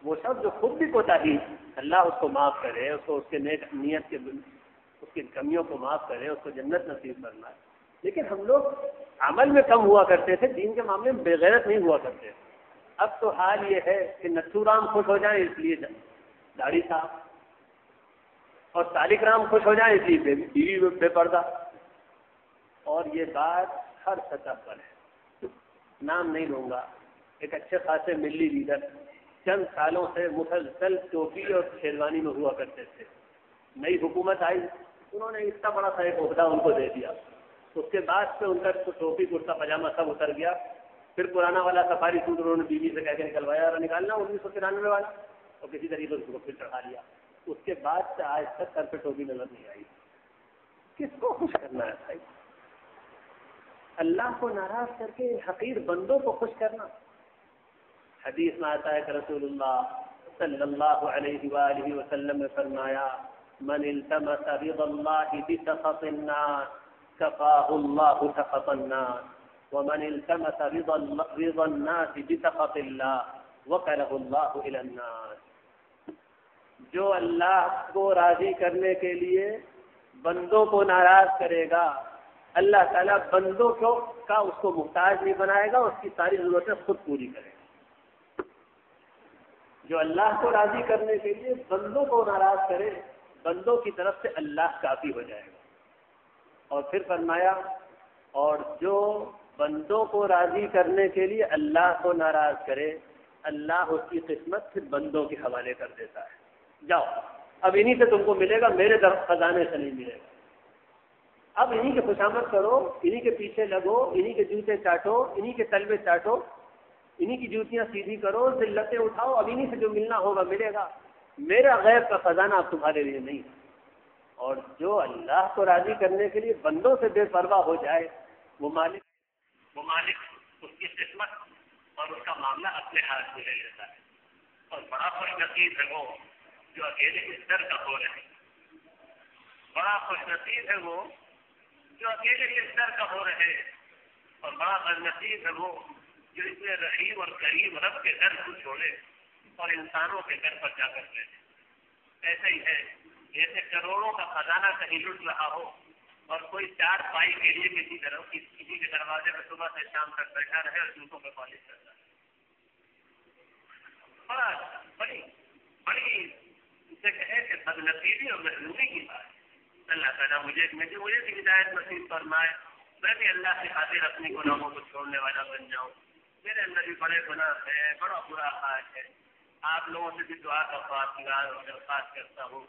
وہ شخص جو خود بھی کوتاہی، اللہ اس کو معاف کرے، اس کو اس کے نیک نیت کے اس کی کمیوں کو معاف کرے، اس کو جنت نصیب کرنا ہے۔ لیکن ہم لوگ عمل میں کم ہوا کرتے تھے، دین کے معاملے میں بے غیرت نہیں ہوا کرتے۔ اب تو حال یہ ہے کہ نتھو رام خوش ہو جائیں اس لیے داڑھی صاحب، اور سالک رام خوش ہو جائیں اس لیے بیوی بے پردہ، اور یہ بات ہر سطح پر ہے۔ نام نہیں لوں گا، ایک اچھے خاصے ملی لیڈر چند سالوں سے مسلسل ٹوپی اور شیروانی میں ہوا کرتے تھے، نئی حکومت آئی، انہوں نے اتنا بڑا سا ایک عہدہ ان کو دے دیا، اس کے بعد سے ان کا ٹوپی کرتا پاجامہ سب اتر گیا، پھر پرانا والا سفاری سوٹ انہوں نے بیوی سے کہہ کے نکلوایا اور نکالنا 1993 والا، اور کسی طریقے سے اس کو پھر چڑھا لیا۔ اس کے بعد سے آج تک سر پہ ٹوپی نظر نہیں آئی۔ کس کو خوش کرنا ہے بھائی؟ اللہ کو ناراض کر کے حقیر بندوں کو خوش کرنا۔ حدیث میں آتا ہے کہ رسول اللہ صلی اللہ علیہ وآلہ وسلم نے فرمایا من التمس رضا اللہ بسخط الناس کفاہ اللہ سخط الناس ومن التمس رضا الناس بسخط اللہ وکلہ اللہ الی الناس۔ جو اللہ کو راضی کرنے کے لیے بندوں کو ناراض کرے گا، اللہ تعالیٰ بندوں کا اس کو محتاج نہیں بنائے گا، اس کی ساری ضرورتیں خود پوری کرے گا۔ جو اللہ کو راضی کرنے کے لیے بندوں کو ناراض کرے، بندوں کی طرف سے اللہ کافی ہو جائے گا۔ اور پھر فرمایا اور جو بندوں کو راضی کرنے کے لیے اللہ کو ناراض کرے، اللہ اس کی قسمت پھر بندوں کے حوالے کر دیتا ہے۔ جاؤ اب انہی سے تم کو ملے گا، میرے طرف خزانے سے نہیں ملے گا۔ اب انہی کے خوشامد کرو، انہی کے پیچھے لگو، انہی کے جوتے چاٹو، انہی کے تلوے چاٹو، انہی کی جوتیاں سیدھی کرو، ذلتیں اٹھاؤ، اب انہی سے جو ملنا ہوگا ملے گا۔ میرا غیب کا خزانہ اب تمہارے لیے نہیں۔ اور جو اللہ کو راضی کرنے کے لیے بندوں سے بے پرواہ ہو جائے، وہ مالک اس کی قسمت اور اس کا معاملہ اپنے ہاتھ میں لے لیتا ہے۔ اور بڑا خوش نصیب ہے وہ جو اکیلے بستر کا ہو رہے. بڑا خوش نصیب ہے وہ جو اکیلے بستر کا ہو رہے, اور بڑا بد نصیب ہے وہ جو اتنے رحیم اور کریم رب کے در کو چھوڑے اور انسانوں کے در پر جا کر بیٹھے. ایسا ہی ہے جیسے کروڑوں کا خزانہ کہیں لٹ رہا ہو اور کوئی 4 پائی کے لیے کسی کے دروازے پر صبح سے شام تک بیٹھا رہے اور جوتوں پہ پالش کرتا ہے. بڑی اسے کہے کہ بد نصیبی اور محرومی کی بات. اللہ تعالیٰ مجھے بھی ہدایت نصیب فرمائے, میں بھی اللہ کی خاطر اپنی گناہوں کو چھوڑنے والا بن جاؤں. میرے اندر بھی بڑے گناہ ہیں, بڑا برا حال ہے. آپ لوگوں سے بھی دعا کا درخواست کرتا ہوں,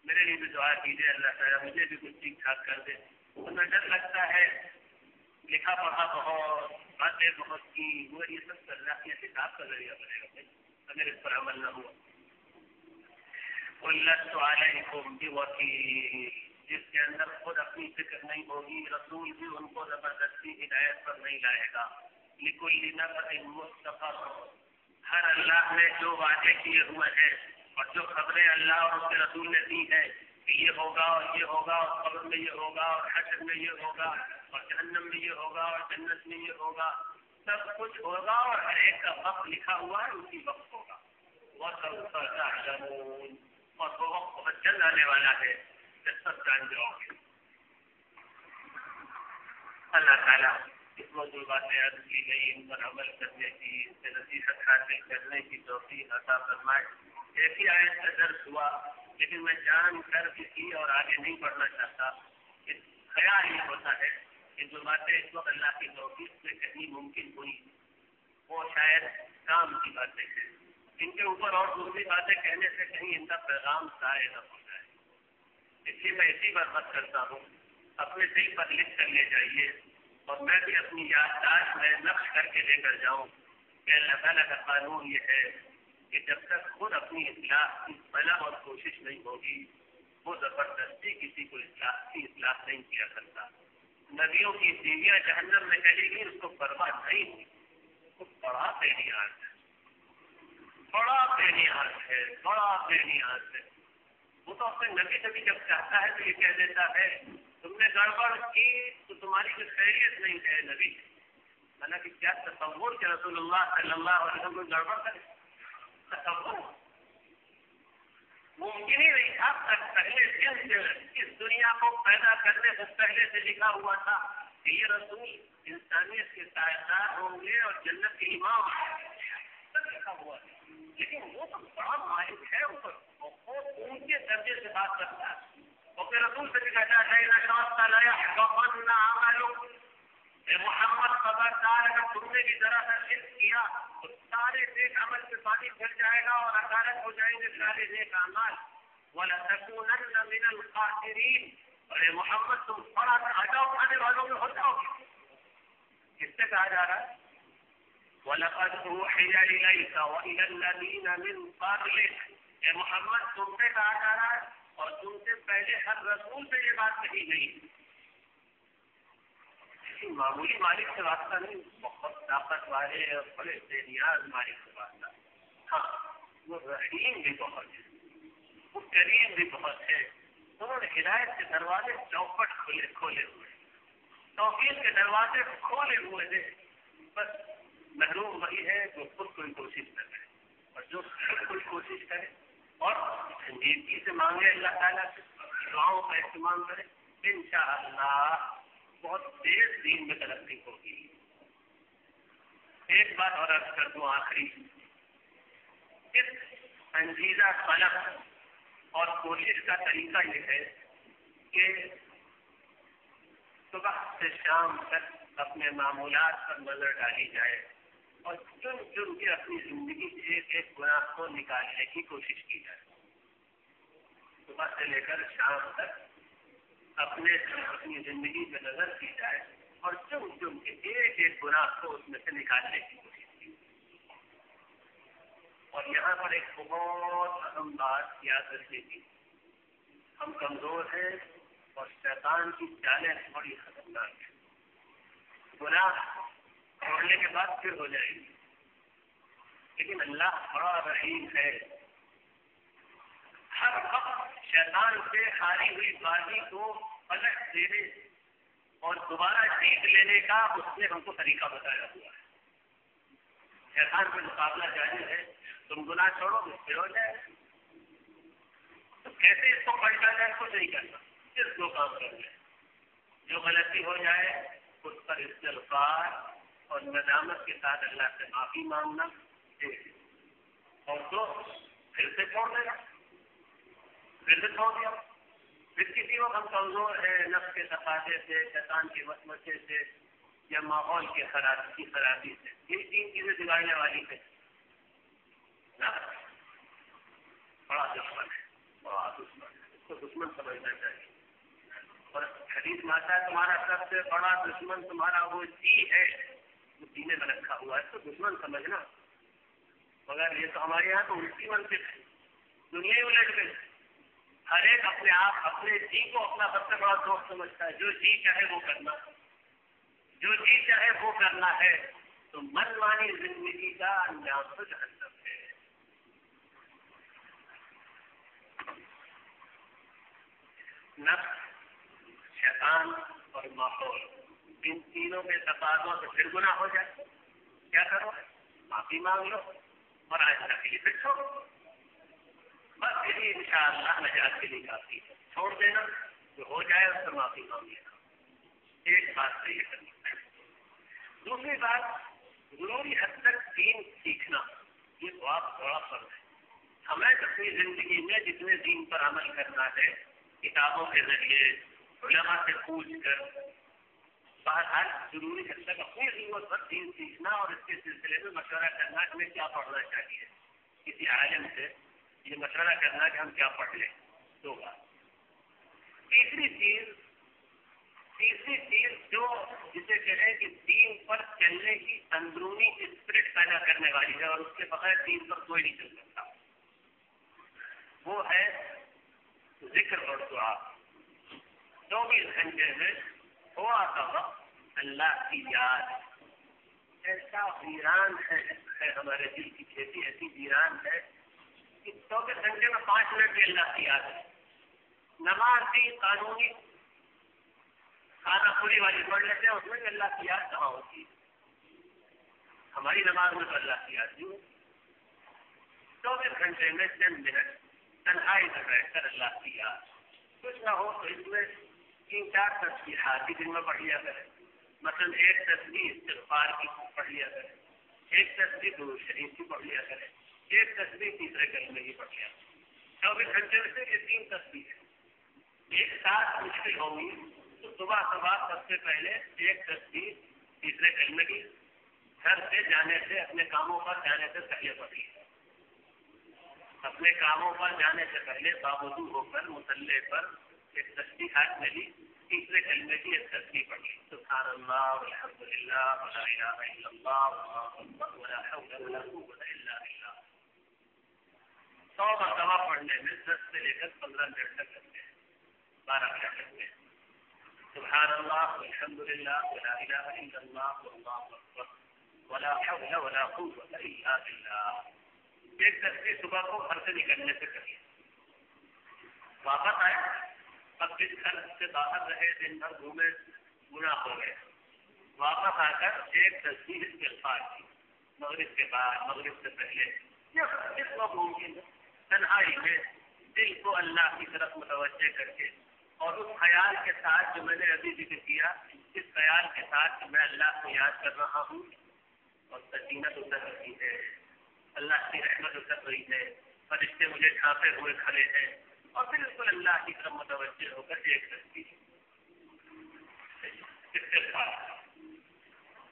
میرے لیے بھی دعا کیجیے, اللہ تعالیٰ مجھے بھی کچھ ٹھیک ٹھاک کر دے. ہمیں ڈر لگتا ہے, لکھا پڑھا بہت, باتیں بہت کی, وہ یہ سب کر رہا ہے, کتاب کا ذریعہ بنے گا بھائی اگر اس پر عمل نہ ہوا. لست علیکم بوکیل, جس کے اندر خود اپنی فکر نہیں ہوگی, رسول بھی ان کو زبردستی ہدایت پر نہیں لائے گا. لکل نبأ مستقر, ہر اللہ نے جو وعدے کیے ہوئے ہیں اور جو خبریں اللہ اور اس کے رسول نے دی ہیں کہ یہ ہوگا اور یہ ہوگا, اور قبر میں یہ ہوگا, اور حشر میں یہ ہوگا, اور جہنم میں یہ ہوگا, اور جنت میں یہ ہوگا, سب کچھ ہوگا اور ہر ایک کا وقت لکھا ہوا ہے, اسی وقت ہوگا. وسوف تعلمون, اور وہ وقت بہت جلد آنے والا ہے کہ سب جان جاؤ گے. اللہ تعالیٰ اس موضوع باتیں عرض کی گئی ان پر عمل کرنے کی, اس سے نصیحت حاصل کرنے کی توفیق عطا فرمائے. ایک ہی آیت کا درس ہوا لیکن میں جان کر بھی کی اور آگے نہیں بڑھنا چاہتا. خیال یہ ہوتا ہے کہ جو باتیں اس وقت اللہ کی توفیق سے کہیں ممکن ہوئی وہ شاید کام کی باتیں ہیں. ان کے اوپر اور دوسری باتیں کہنے سے کہیں ان کا پیغام ضائع نہ ہو جائے, اس لیے میں اسی بار بات کرتا ہوں, اپنے دل پر لکھ کر لے جائیے اور میں بھی اپنی یادداشت میں نقش کر کے لے کر جاؤں کہ اللہ تعالیٰ کا قانون یہ ہے کہ جب تک خود اپنی اصلاح کی طلب اور کوشش نہیں ہوگی وہ زبردستی کسی کو اصلاح نہیں کیا کرتا. نبیوں کی بیویاں جہنم میں چلی گئی, اس کو پرواہ نہیں ہوئی. بڑا بے نیاز ہے, بڑا بے نیاز ہے. وہ تو اپنے نبی سے بھی جب چاہتا ہے تو یہ کہہ دیتا ہے تم نے گڑبڑ کی تو تمہاری کوئی خیریت نہیں ہے نبی. حالانکہ کیا تصور کہ رسول اللہ صلی اللہ علیہ وسلم کو گڑبڑ کرے, تصور ممکن ہی نہیں تھا. پہلے اس دنیا کو پیدا کرنے سے پہلے سے لکھا ہوا تھا کہ یہ رسول انسانیت کے سائیدار ہوں گے اور جنت کے امام لکھا ہوا ہے. لیکن وہ تو بڑا مالک ہے, اوپر بہت اونچے درجے سے بات کرتا ہے. اور پھر رسول سے بھی کہتا ہے محمد خبردار, اگر تم نے بھی ذرا سا شرک کیا تو سارے نیک عمل سے پانی پھر جائے گا اور اچانک ہو جائیں گے سارے نیک اعمال. وَلَتَكُونَنَّ مِنَ الْخَاسِرِينَ, ارے محمد تم بڑا گھاٹا اٹھانے والوں میں ہو جاؤ گے. کس سے کہا جا رہا ہے؟ وَلَقَدْ أُوحِيَ إِلَيْكَ وَإِلَى الَّذِينَ مِن قَبْلِكَ, اے محمد تم سے کہا جا رہا ہے اور تم سے پہلے ہر رسول سے یہ بات کہی گئی. معمولی مالک سے واسطہ نہیں, بہت طاقت والے اور بڑے بے نیاز مالک سے واسطہ. ہاں وہ رحیم بھی بہت ہے, وہ کریم بھی بہت ہے. انہوں نے ہدایت کے دروازے چوپٹ کھولے ہوئے, توفیق کے دروازے کھولے ہوئے ہیں. بس محروم وہی ہے جو خود کوئی کوشش نہ کرے, اور جو خود کوئی کوشش کرے اور سنجیدگی سے مانگے اللہ تعالیٰ سے, دعاؤں کا استعمال کرے, انشاءاللہ بہت دیر دین میں ترقی ہوگی. ایک بات اور عرض کر دوں آخری, اس سنجیدہ طلب اور کوشش کا طریقہ یہ ہے کہ صبح سے شام تک اپنے معمولات پر نظر ڈالی جائے اور چن چن کے اپنی زندگی سے ایک ایک گناہ کو نکالنے کی کوشش کی جائے. صبح سے لے کر شام تک اپنی زندگی میں نظر کی جائے اور چن چن کے ایک ایک گناہ کو اس میں سے نکالنے کی کوشش کی. اور یہاں پر ایک بہت اہم بات یاد رکھنے کی, ہم کمزور ہیں اور شیطان کی چالیں بڑی خطرناک ہیں. گناہ چھوڑنے کے بعد پھر ہو جائے گی, لیکن اللہ بڑا رحیم ہے. ہر وقت شیطان سے ہاری ہوئی بازی کو پلٹ دینے اور دوبارہ جیت لینے کا اس نے ہم کو طریقہ بتایا ہوا ہے. شیطان سے مقابلہ جاری ہے. تم گناہ چھوڑو اس سے ہو جائے. تو کیسے اس کو پلٹا جائے کچھ نہیں کرنا, صرف دو کام کرنا ہے. جو غلطی ہو جائے اس پر استغفار اور ندامت کے ساتھ اللہ سے معافی مانگنا, اور دو پھر سے چھوڑ دینا, پھر سے چھوڑ دیا. پھر کسی وقت ہم کمزور ہیں نفس کے تقاضے سے, شیطان کے وسوسے سے, یا ماحول کی خرابی سے. یہ تین چیزیں بگاڑنے والی ہے. بڑا دشمن ہے, بڑا دشمن ہے, اس کو دشمن سمجھنا چاہیے. اور حدیث میں آتا ہے تمہارا سب سے بڑا دشمن تمہارا وہ جی ہے جو سینے میں رکھا ہوا ہے, اس کو دشمن سمجھنا. مگر یہ تو ہمارے یہاں تو الٹی منطق ہے, دنیا ہی الٹ گئی. ہر ایک اپنے آپ اپنے جی کو اپنا سب سے بڑا دوست سمجھتا ہے. جو جی چاہے وہ کرنا, جو جی چاہے وہ کرنا ہے. تو من مانی زندگی کا انجام تو جہنم ہے. نفس, شیطان اور ماحول, ان تینوں کے تقاضوں سے پھر گناہ ہو جائے. کیا کرو, معافی مانگ لو اور آج کے لیے پھر چھوڑو. بس یہی انشاءاللہ نجات کے لیے کافی ہے. چھوڑ دینا, جو ہو جائے اس پر معافی مانگ لینا. ایک بات تو یہ کرنی ہے. دوسری بات, ضروری حد تک دین سیکھنا, یہ بہت بڑا فرض ہے. ہمیں اپنی زندگی میں جتنے دین پر عمل کرنا ہے, کتابوں کے ذریعے, علماء سے پوچھ کر, بہرحال ضروری حد تک اپنی ضرورت پر دین سیکھنا اور اس کے سلسلے میں مشورہ کرنا کہ ہمیں کیا پڑھنا چاہیے. کسی عالم سے یہ مشورہ کرنا کہ ہم کیا پڑھ لیں. دو بات. تیسری چیز جو جسے کہیں کہ دین پر چلنے کی اندرونی اسپرٹ پیدا کرنے والی ہے, اور اس کے بغیر دین پر کوئی نہیں چل سکتا, وہ ہے ذکر اور دعا. 24 گھنٹے میں تھوڑا سا وقت اللہ کی یاد. ایسا ویران ہے ہمارے دل کی کھیتی, ایسی ویران ہے کہ 24 گھنٹے میں 5 منٹ بھی اللہ کی یاد ہے. نماز بھی قانونی کھانا پوری والی پڑھ لیتے ہیں, اس میں بھی اللہ کی یاد کہاں ہوتی ہے. ہماری نماز میں تو اللہ کی یاد نہیں ہوتی. 24 گھنٹے میں 10 منٹ تنہائی میں بیٹھ کر اللہ کی یاد. کچھ نہ ہو تو اس میں 3-4 تسبیحات دن میں پڑھ لیا کریں. مثلا ایک تسبیح استغفار کی پڑھ لیا کریں, ایک تسبیح درود شریف کی پڑھ لیا کریں, ایک تسبیح تیسرے کلمے کی پڑھ لیا. 24 گھنٹے میں سے یہ 3 تسبیح ہے. ایک ساتھ مشکل ہوگی تو صبح سب سے پہلے ایک تسبیح تیسرے کلمے کی گھر سے جانے سے, اپنے کاموں پر جانے سے پہلے پڑھی. اپنے کاموں پر جانے سے پہلے باوضو ہو کر مصلی پر ایک تسبیح ہاتھ میں لی, تیسرے کلمے کی ایک تسبیح پڑھی. سبحان اللہ والحمد للہ ولا الہ الا اللہ واللہ اکبر ولا حول ولا قوۃ الا باللہ. 100 مرتبہ پڑھنے میں 10 سے لے کر 15 منٹ تک لگتے ہیں, 12 منٹ لگتے ہیں. سبحان اللہ والحمد للہ ولا الہ الا اللہ واللہ اکبر ولا حول ولا قوۃ الا باللہ. ایک تسبیح صبح کو گھر سے نکلنے سے کریے. واپس آئے, اب جس گھر سے باہر رہے, دن بھر گھومے, گناہ ہو گئے, واپس آ کر ایک تسبیح استغفار کی, مغرب کے بعد, مغرب سے پہلے, جس وقت ممکن ہے تنہائی میں دل کو اللہ کی طرف متوجہ کر کے, اور اس خیال کے ساتھ جو میں نے ابھی ذکر کیا, اس خیال کے ساتھ کہ میں اللہ کو یاد کر رہا ہوں اور سکینت اتر رہی ہے, اللہ کی رحمت اتر رہی ہے, فرشتے مجھے ڈھانپے ہوئے کھڑے ہیں, اور بالکل اللہ کی طرف متوجہ ہو کر ایک تسبیح استغفار,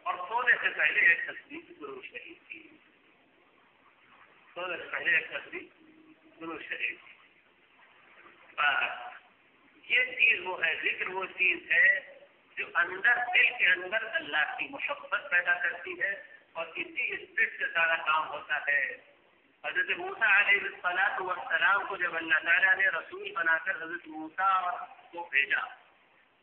اور سونے سے پہلے ایک تسبیح درود شریف کی. سونے سے پہلے ایک تسبیح درود شریف کی. یہ چیز وہ ہے, ذکر وہ چیز ہے جو اندر دل کے اندر اللہ کی محبت پیدا کرتی ہے, اور اسی اسپرٹ سے سارا کام ہوتا ہے. حضرت موسیٰ علیہ السلام کو جب اللہ تعالیٰ نے رسول بنا کر حضرت موسیٰ کو بھیجا,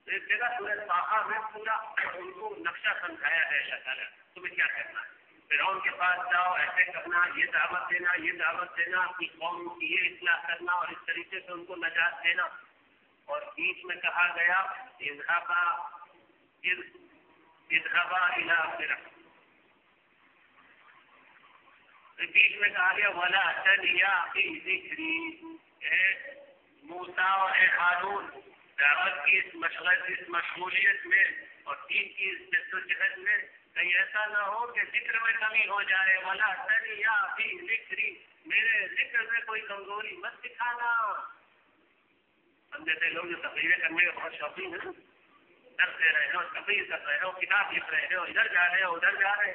تو ایک جگہ سورہ طٰہٰ میں پورا ان کو نقشہ سمجھایا ہے اللہ تعالیٰ, تمہیں کیا کرنا ہے. فرعون کے پاس جاؤ، ایسے کرنا، یہ دعوت دینا، اپنی قوم کی یہ اصلاح کرنا اور اس طریقے سے ان کو نجات دینا. اور بیچ میں کہا گیا اذهبا الى فرعون، بیچ میں کہا گیا ولا تنیا فی ذکری، موسیٰ اور ہارون دعوت کی اس مشغولیت میں اور دین کی اس جدوجہد میں کہیں ایسا نہ ہو کہ ذکر میں کمی ہو جائے. ولا تنیا فی ذکری، میرے ذکر میں کوئی کمزوری مت دکھانا. ہم جیسے لوگ جو تقریریں کرنے کے بہت شوقین ہیں، درس دے رہے ہو، تقریر کر رہے ہو، کتاب لکھ رہے ہو، ادھر جا رہے ہو ادھر جا رہے،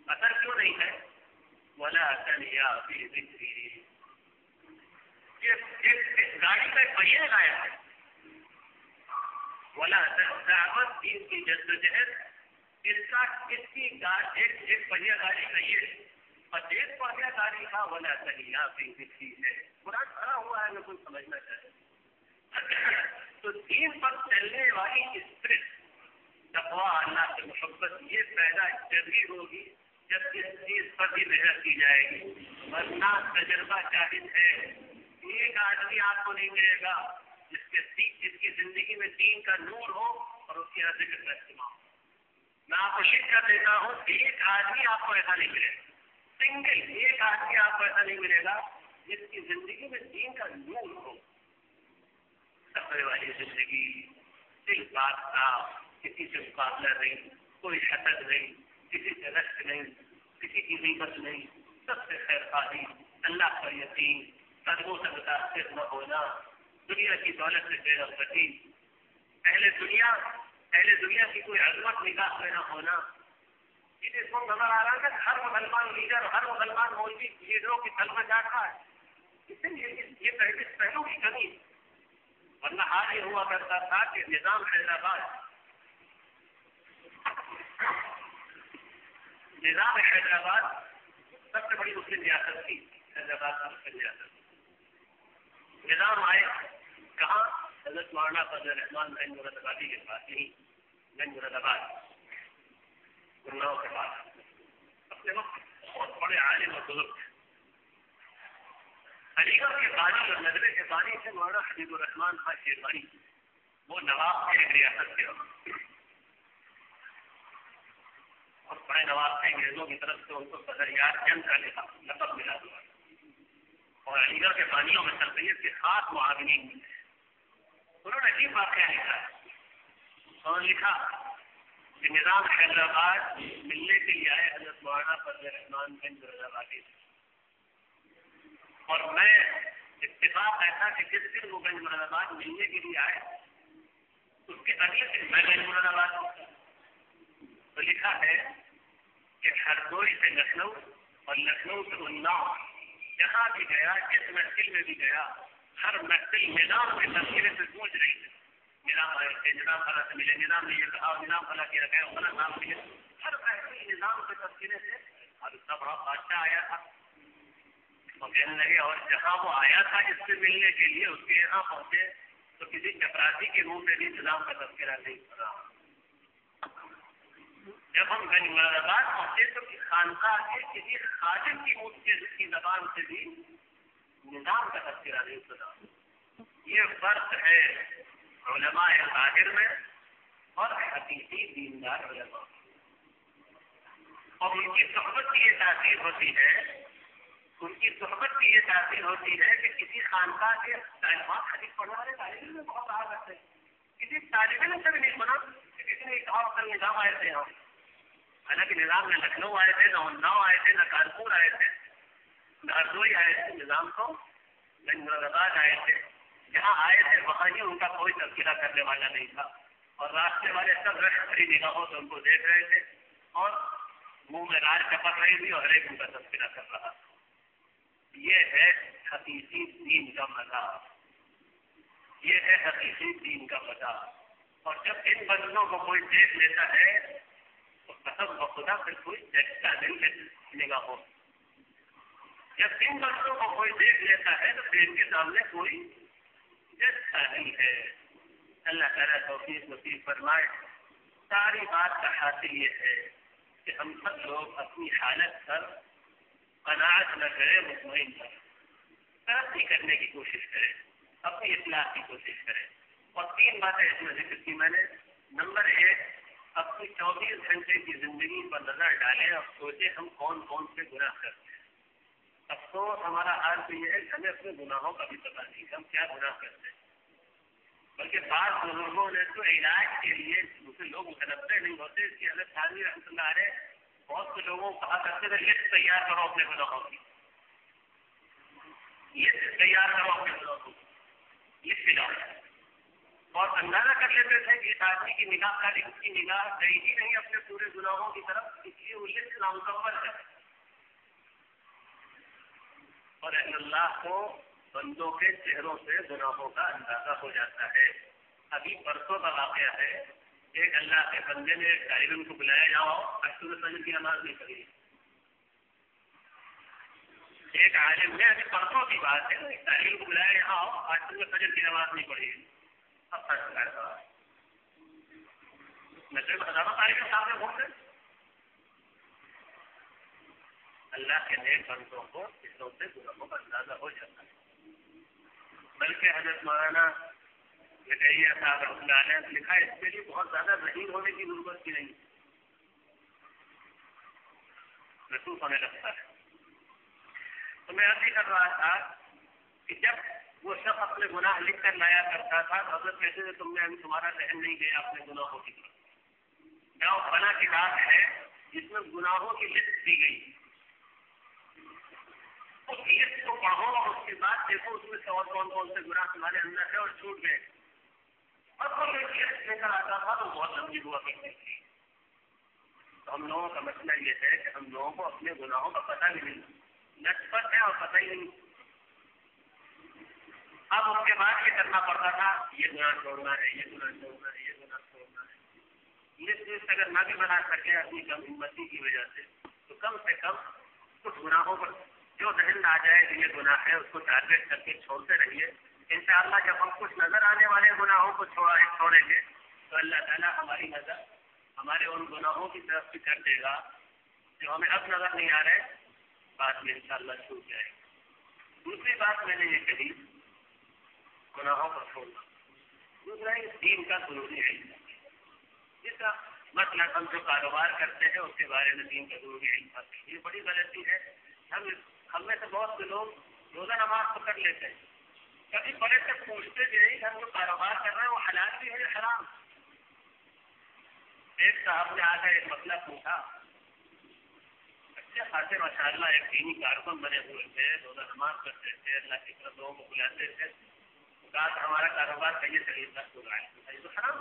اثر کیوں نہیں ہے؟ ولا تنیا فی ذکری، یہ گاڑی کا ایک پہیہ لگایا ہے. ولا دعوت دین کی جدوجہد، اس کی ایک پہیہ گاڑی کا یہ اور ایک پہیہ گاڑی کا ولا تنیا فی ذکری ہے. قرآن بھرا ہوا ہے، میں کوئی سمجھنا چاہے تو دین پر چلنے والی اسپرٹ، تقویٰ، اللہ سے محبت، یہ پیدا جبھی ہوگی جب اس چیز پر بھی محنت کی جائے گی. ورنہ تجربہ شاہد ہے، ایک آدمی آپ کو نہیں ملے گا جس کی زندگی میں دین کا نور ہو اور اس کی ذکر کا اہتمام. میں آپ کو لکھ کر دیتا ہوں، ایک آدمی آپ کو ایسا نہیں ملے گا، سنگل ایک آدمی آپ کو ایسا نہیں ملے گا جس کی زندگی میں دین کا نور ہو. سفر والی زندگی، دل بات صاف، کسی سے مقابلہ نہیں، کوئی حسد نہیں، کسی سے رشک نہیں، کسی کی غیبت نہیں، سب سے خیر خواہی، اللہ پر یقین، قدموں سے متاثر نہ ہونا، دنیا کی دولت سے بے رغبتی، اہل دنیا کی کوئی عظمت نگاہ میں نہ ہونا. یہ اس کو نظر آ رہا ہے کہ ہر مسلمان لیڈر، ہر مسلمان مولوی لیڈروں کی تل میں جا رہا ہے. اس لیے یہ پہلو کی کمی. ورنہ حال یہ ہوا کرتا تھا کہ نظام حیدرآباد سب سے بڑی مسلم ریاست تھی. حیدرآباد مسلم ریاست، نظام آئے کہاں؟ حضرت مولانا فضل الرحمان گنج مراد آبادی کے پاس، یہیں گنج مراد آباد گناؤں کے پاس. اپنے وقت بہت بڑے عالم اور بزرگ تھے. علی گڑھ کے بانی اور ندوے کے بانی سے مولانا حبیب الرحمان خان شیروانی، وہ نواب تھے ایک ریاست کے وقت، اور بڑے نواب تھے. انگریزوں کی طرف سے ان کو صدریار جنگ کا لقب ملا ہوا، اور علی گڑھ کے بانیوں میں سلطنت کے خاص معاونین تھے. انہوں نے عجیب واقعہ لکھا ہے. انہوں نے لکھا کہ نظام حیدرآباد ملنے کے لیے آئے حضرت مولانا فضل الرحمان گنج مراد آبادی سے، اور میں اتفاق ایسا کہ جس دن وہ گنج مراد آباد ملنے کے لیے آئے اس کے اگلے دن میں گنج مراد آباد پہنچا. تو لکھا ہے کہ ہردوئی سے لکھنؤ اور لکھنؤ سے اناؤ جہاں بھی گیا، جس محفل میں بھی گیا، ہر محفل نظام کے تذکرے سے پوچھ رہی تھی. نظام آئے تھے، نظام فلاں سے ملے، نظام نے یہ کہا، نظام فلاں کیا گیا، فلاں نام ملے. ہر محفل نظام کے تذکرے سے. اور اس کا بڑا بادشاہ آیا تھا، وہ کہنے لگے، اور جہاں وہ آیا تھا اس سے ملنے کے لیے، اس کے یہاں پہنچے تو کسی چپراسی کے منہ سے بھی نظام کا تذکرہ نہیں سنا. جب ہم گنج مراد آباد پہنچے تو خانقاہ کے کسی خادم کی منہ کی زبان سے بھی نظام کا تذکرہ نہیں سنا. یہ فرق ہے علماء ظاہر میں اور حقیقی دیندار علماء. اور ان کی صحبت کی یہ تاثیر ہوتی ہے، کہ کسی خانقاہ کے تعلیمات حدیث پڑھنے والے طالب علم میں بہت آ کرتے ہیں. کسی طالب علم سے بھی نہیں سنا کہ کسی نے کہا کل نظام آئے تھے یہاں. حالانکہ نظام نہ لکھنؤ آئے تھے، نہ اناؤ آئے تھے، نہ کانپور آئے تھے، نہ ہردوئی آئے تھے. نظام تو گنج مراد آباد آئے تھے. جہاں آئے تھے وہاں ہی ان کا کوئی تذکرہ کرنے والا نہیں تھا، اور راستے والے سب رش بھری نگاہوں سے ان کو دیکھ رہے تھے اور منہ میں راج چپک رہی تھی اور ہر ایک ان کا تذکرہ کر رہا تھا. یہ ہے حقیقی دین کا مزہ، یہ ہے حقیقی دین کا مزہ. اور جب ان بندوں کو کوئی دیکھ لیتا ہے تو قسم بخدا پھر کوئی دیکھتا نہیں نگاہوں. جب ان بندوں کو کوئی دیکھ لیتا ہے تو پھر ان کے سامنے کوئی دیکھتا نہیں ہے. اللہ تعالیٰ توفیق نصیب فرمائے. ساری بات کا حاصل یہ ہے کہ ہم سب لوگ اپنی حالت پر قناعت نہ کریں، مطمئن کریں، ترقی کرنے کی کوشش کریں، اپنی اصلاح کی کوشش کریں. اور 3 باتیں اس میں ذکر کی میں نے. نمبر 1، اپنی 24 گھنٹے کی زندگی پر نظر ڈالیں اور سوچیں ہم کون کون سے گناہ کرتے ہیں. افسوس ہمارا حال تو یہ ہے کہ ہمیں اپنے گناہوں کا بھی پتہ نہیں کہ ہم کیا گناہ کرتے ہیں. بلکہ بعض بزرگوں نے تو علاج کے لیے دوسرے لوگ متنبع نہیں ہوتے، اس کی حضرت تھانوی رحمۃ اللہ علیہ بہت سے لوگوں کو کہا کرتے تھے لسٹ تیار کرو اپنے گناہوں کی، لسٹ تیار کرو اپنے گناہوں کی، لسٹ لاؤ. اور اندازہ کر لیتے تھے کہ اس آدمی کی نگاہ کا اس کی نگاہ گئی ہی نہیں اپنے پورے گناہوں کی طرف، اس لیے وہ لسٹ نامکمل ہے. اور اہل اللہ کو بندوں کے چہروں سے گناہوں کا اندازہ ہو جاتا ہے. ابھی پرسوں کا واقعہ ہے، ایک اللہ کے بندے نے ایک طالب علم کو بلایا، جاؤ اشور فجر کی نماز نہیں پڑھی. ایک عالم نے ابھی پرسوں کی بات ہے، ایک طالب علم کو بلایا، جاؤ اشور فجر کی نماز نہیں پڑھی. اب فرض کرتا نظر ہزاروں طالب سامنے گھوم گئے. اللہ کے نیک بندوں کو چہروں سے گناہوں کا اندازہ ہو جاتا ہے. بلکہ حضرت مولانا زکریا صاحب رحمۃ اللہ علیہ نے لکھا اس کے لیے بہت زیادہ ذہین ہونے کی ضرورت کی نہیں، محسوس ہونے لگتا ہے. تو میں عرض کر رہا تھا کہ جب وہ شخص اپنے گناہ لکھ کر لایا کرتا تھا تو حضرت کہتے تھے تم نے ابھی تمہارا ذہن نہیں گیا اپنے گناہوں کی طرف. جاؤ فلاں کتاب ہے جس میں گناہوں کی لسٹ دی گئی، اس لسٹ کو پڑھو اور اس کے بعد دیکھو اس میں سے اور کون کون سے گناہ تمہارے اندر ہے اور چھوٹ گئے. اور کوئی ایک لسٹ لے کر آتا تھا تو بہت لمبی ہوا کرتی تھی. تو ہم لوگوں کا مسئلہ یہ ہے کہ ہم لوگوں کو اپنے گناہوں کا پتہ بھی نہیں، نسبت ہے اور پتہ ہی نہیں. اب اس کے بعد یہ کرنا پڑتا تھا، یہ گناہ چھوڑنا ہے، یہ گناہ چھوڑنا ہے، یہ گناہ چھوڑنا ہے. لسٹ اگر نہ بھی بنا سکے اپنی کم ہمتی کی وجہ سے تو کم سے کم کچھ گناہوں پر جو ذہن آ جائے کہ یہ گناہ ہے اس کو ٹارگیٹ کر کے چھوڑتے رہیے. انشاءاللہ جب ہم کچھ نظر آنے والے گناہوں کو چھوڑیں گے تو اللہ تعالیٰ ہماری نظر ہمارے ان گناہوں کی طرف سے کر دے گا جو ہمیں اب نظر نہیں آ رہے، بعد میں انشاءاللہ چھوٹ جائے گا. دوسری بات میں نے یہ کہی گناہوں کو چھوڑنا. دوسرا اس دین کا ضروری ہے. جس کا مثلا ہم جو کاروبار کرتے ہیں اس کے بارے میں دین کا ضروری علم حاصل. یہ بڑی غلطی ہے. ہم میں سے بہت سے لوگ روزہ نماز پکڑ لیتے ہیں، کبھی بڑے سے پوچھتے بھی نہیں کہ ہم جو کاروبار کر رہے ہیں وہ حلال بھی ہے حرام. ایک صاحب نے آ کر ایک مسئلہ پوچھا، اچھے خاصے ماشاء اللہ ایک دینی کارکن بنے ہوئے تھے، روزہ نماز کرتے تھے، اللہ کی طرف لوگوں کو بلاتے تھے. کہا ہمارا کاروبار کا یہ طریقہ ہو رہا ہے تو حرام.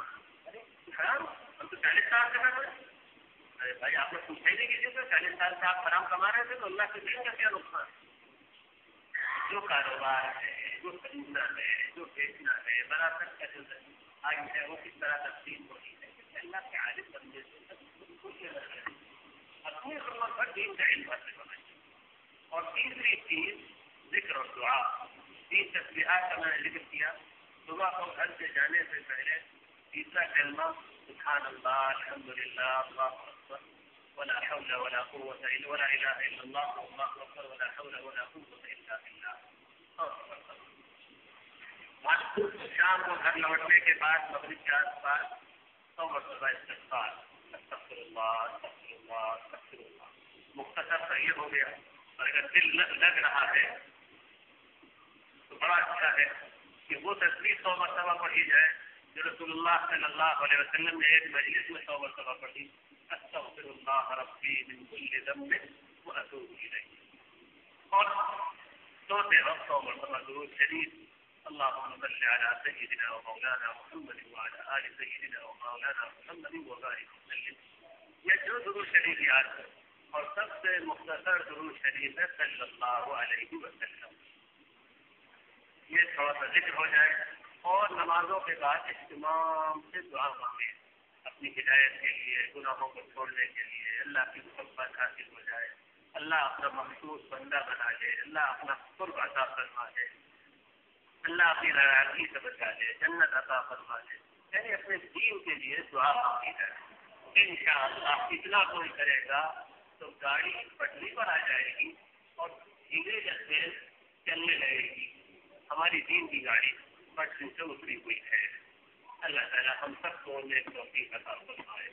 حرام ہم تو 40 سال سے کر رہے ہیں. ارے بھائی آپ نے پوچھا ہی نہیں کسی سے 40 سال سے آپ حرام کما رہے تھے تو اللہ کے دین کا کیا نقصان. جو کاروبار ہے، جو خریدنا ہے، جو بیچنا ہے، وراثت کا جو آج ہے وہ کس طرح تقسیم ہوتی ہے، اللہ کے عالم بندے سے اپنی ضرورت پر دین کا علم حاصل ہونا چاہیے. اور تیسری چیز ذکر اور دعا. 3 تسبیحات کا میں نے ذکر کیا. صبح کو گھر سے جانے سے پہلے تیسرا کلمہ سبحان اللہ الحمدللہ اللہ اکبر ولا حول ولا قوة ولا الہ الا اللہ اللہ اکبر ولا حول ولا قوة الا باللہ. شام کو گھر لوٹنے کے بعد مغرب کے آس پاس 100 مرتبہ استغفار، استغفر اللہ استغفر اللہ استغفر اللہ. مختصر سا یہ ہو گیا. اور اگر دل لگ رہا ہے تو بڑا اچھا ہے کہ وہ تصویر 100 مرتبہ پڑھی جائے جو رسول اللہ صلی اللہ علیہ وسلم نے ایک مجلس میں 100 مرتبہ پڑھی. استغفر اللہ ربی من کل ذنب واتوب الیہ. اور سوتے وقت 100 مرتبہ درود شریف اللهم صل على سيدنا ومولانا محمد وعلى آل سيدنا ومولانا محمد وبارك وسلم. یہ جو درود شریف یاد ہے اور سب سے مختصر درود شریف ہے صلی اللہ علیہ وسلم. یہ تھوڑا سا ذکر ہو جائے اور نمازوں کے بعد اہتمام سے دعا مانگے اپنی ہدایت کے لیے، گناہوں کو چھوڑنے کے لیے، اللہ کی محبت حاصل ہو جائے، اللہ اپنا مخصوص بندہ بنا دے، اللہ اپنا قرب عطا فرما دے، اللہ اپنی ناراضگی سے بچا دے، جنت عطا فرما دے. یعنی اپنے دین کے لیے دعا مانگی جائے. انشاءاللہ اتنا کوئی کرے گا تو گاڑی پٹری پر آ جائے گی اور دھیرے جیسے چلنے لگے گی. ہماری دین کی گاڑی پٹری سے اتری ہوئی ہے. اللہ تعالیٰ ہم سب کو نیک توفیق عطا فرمائے.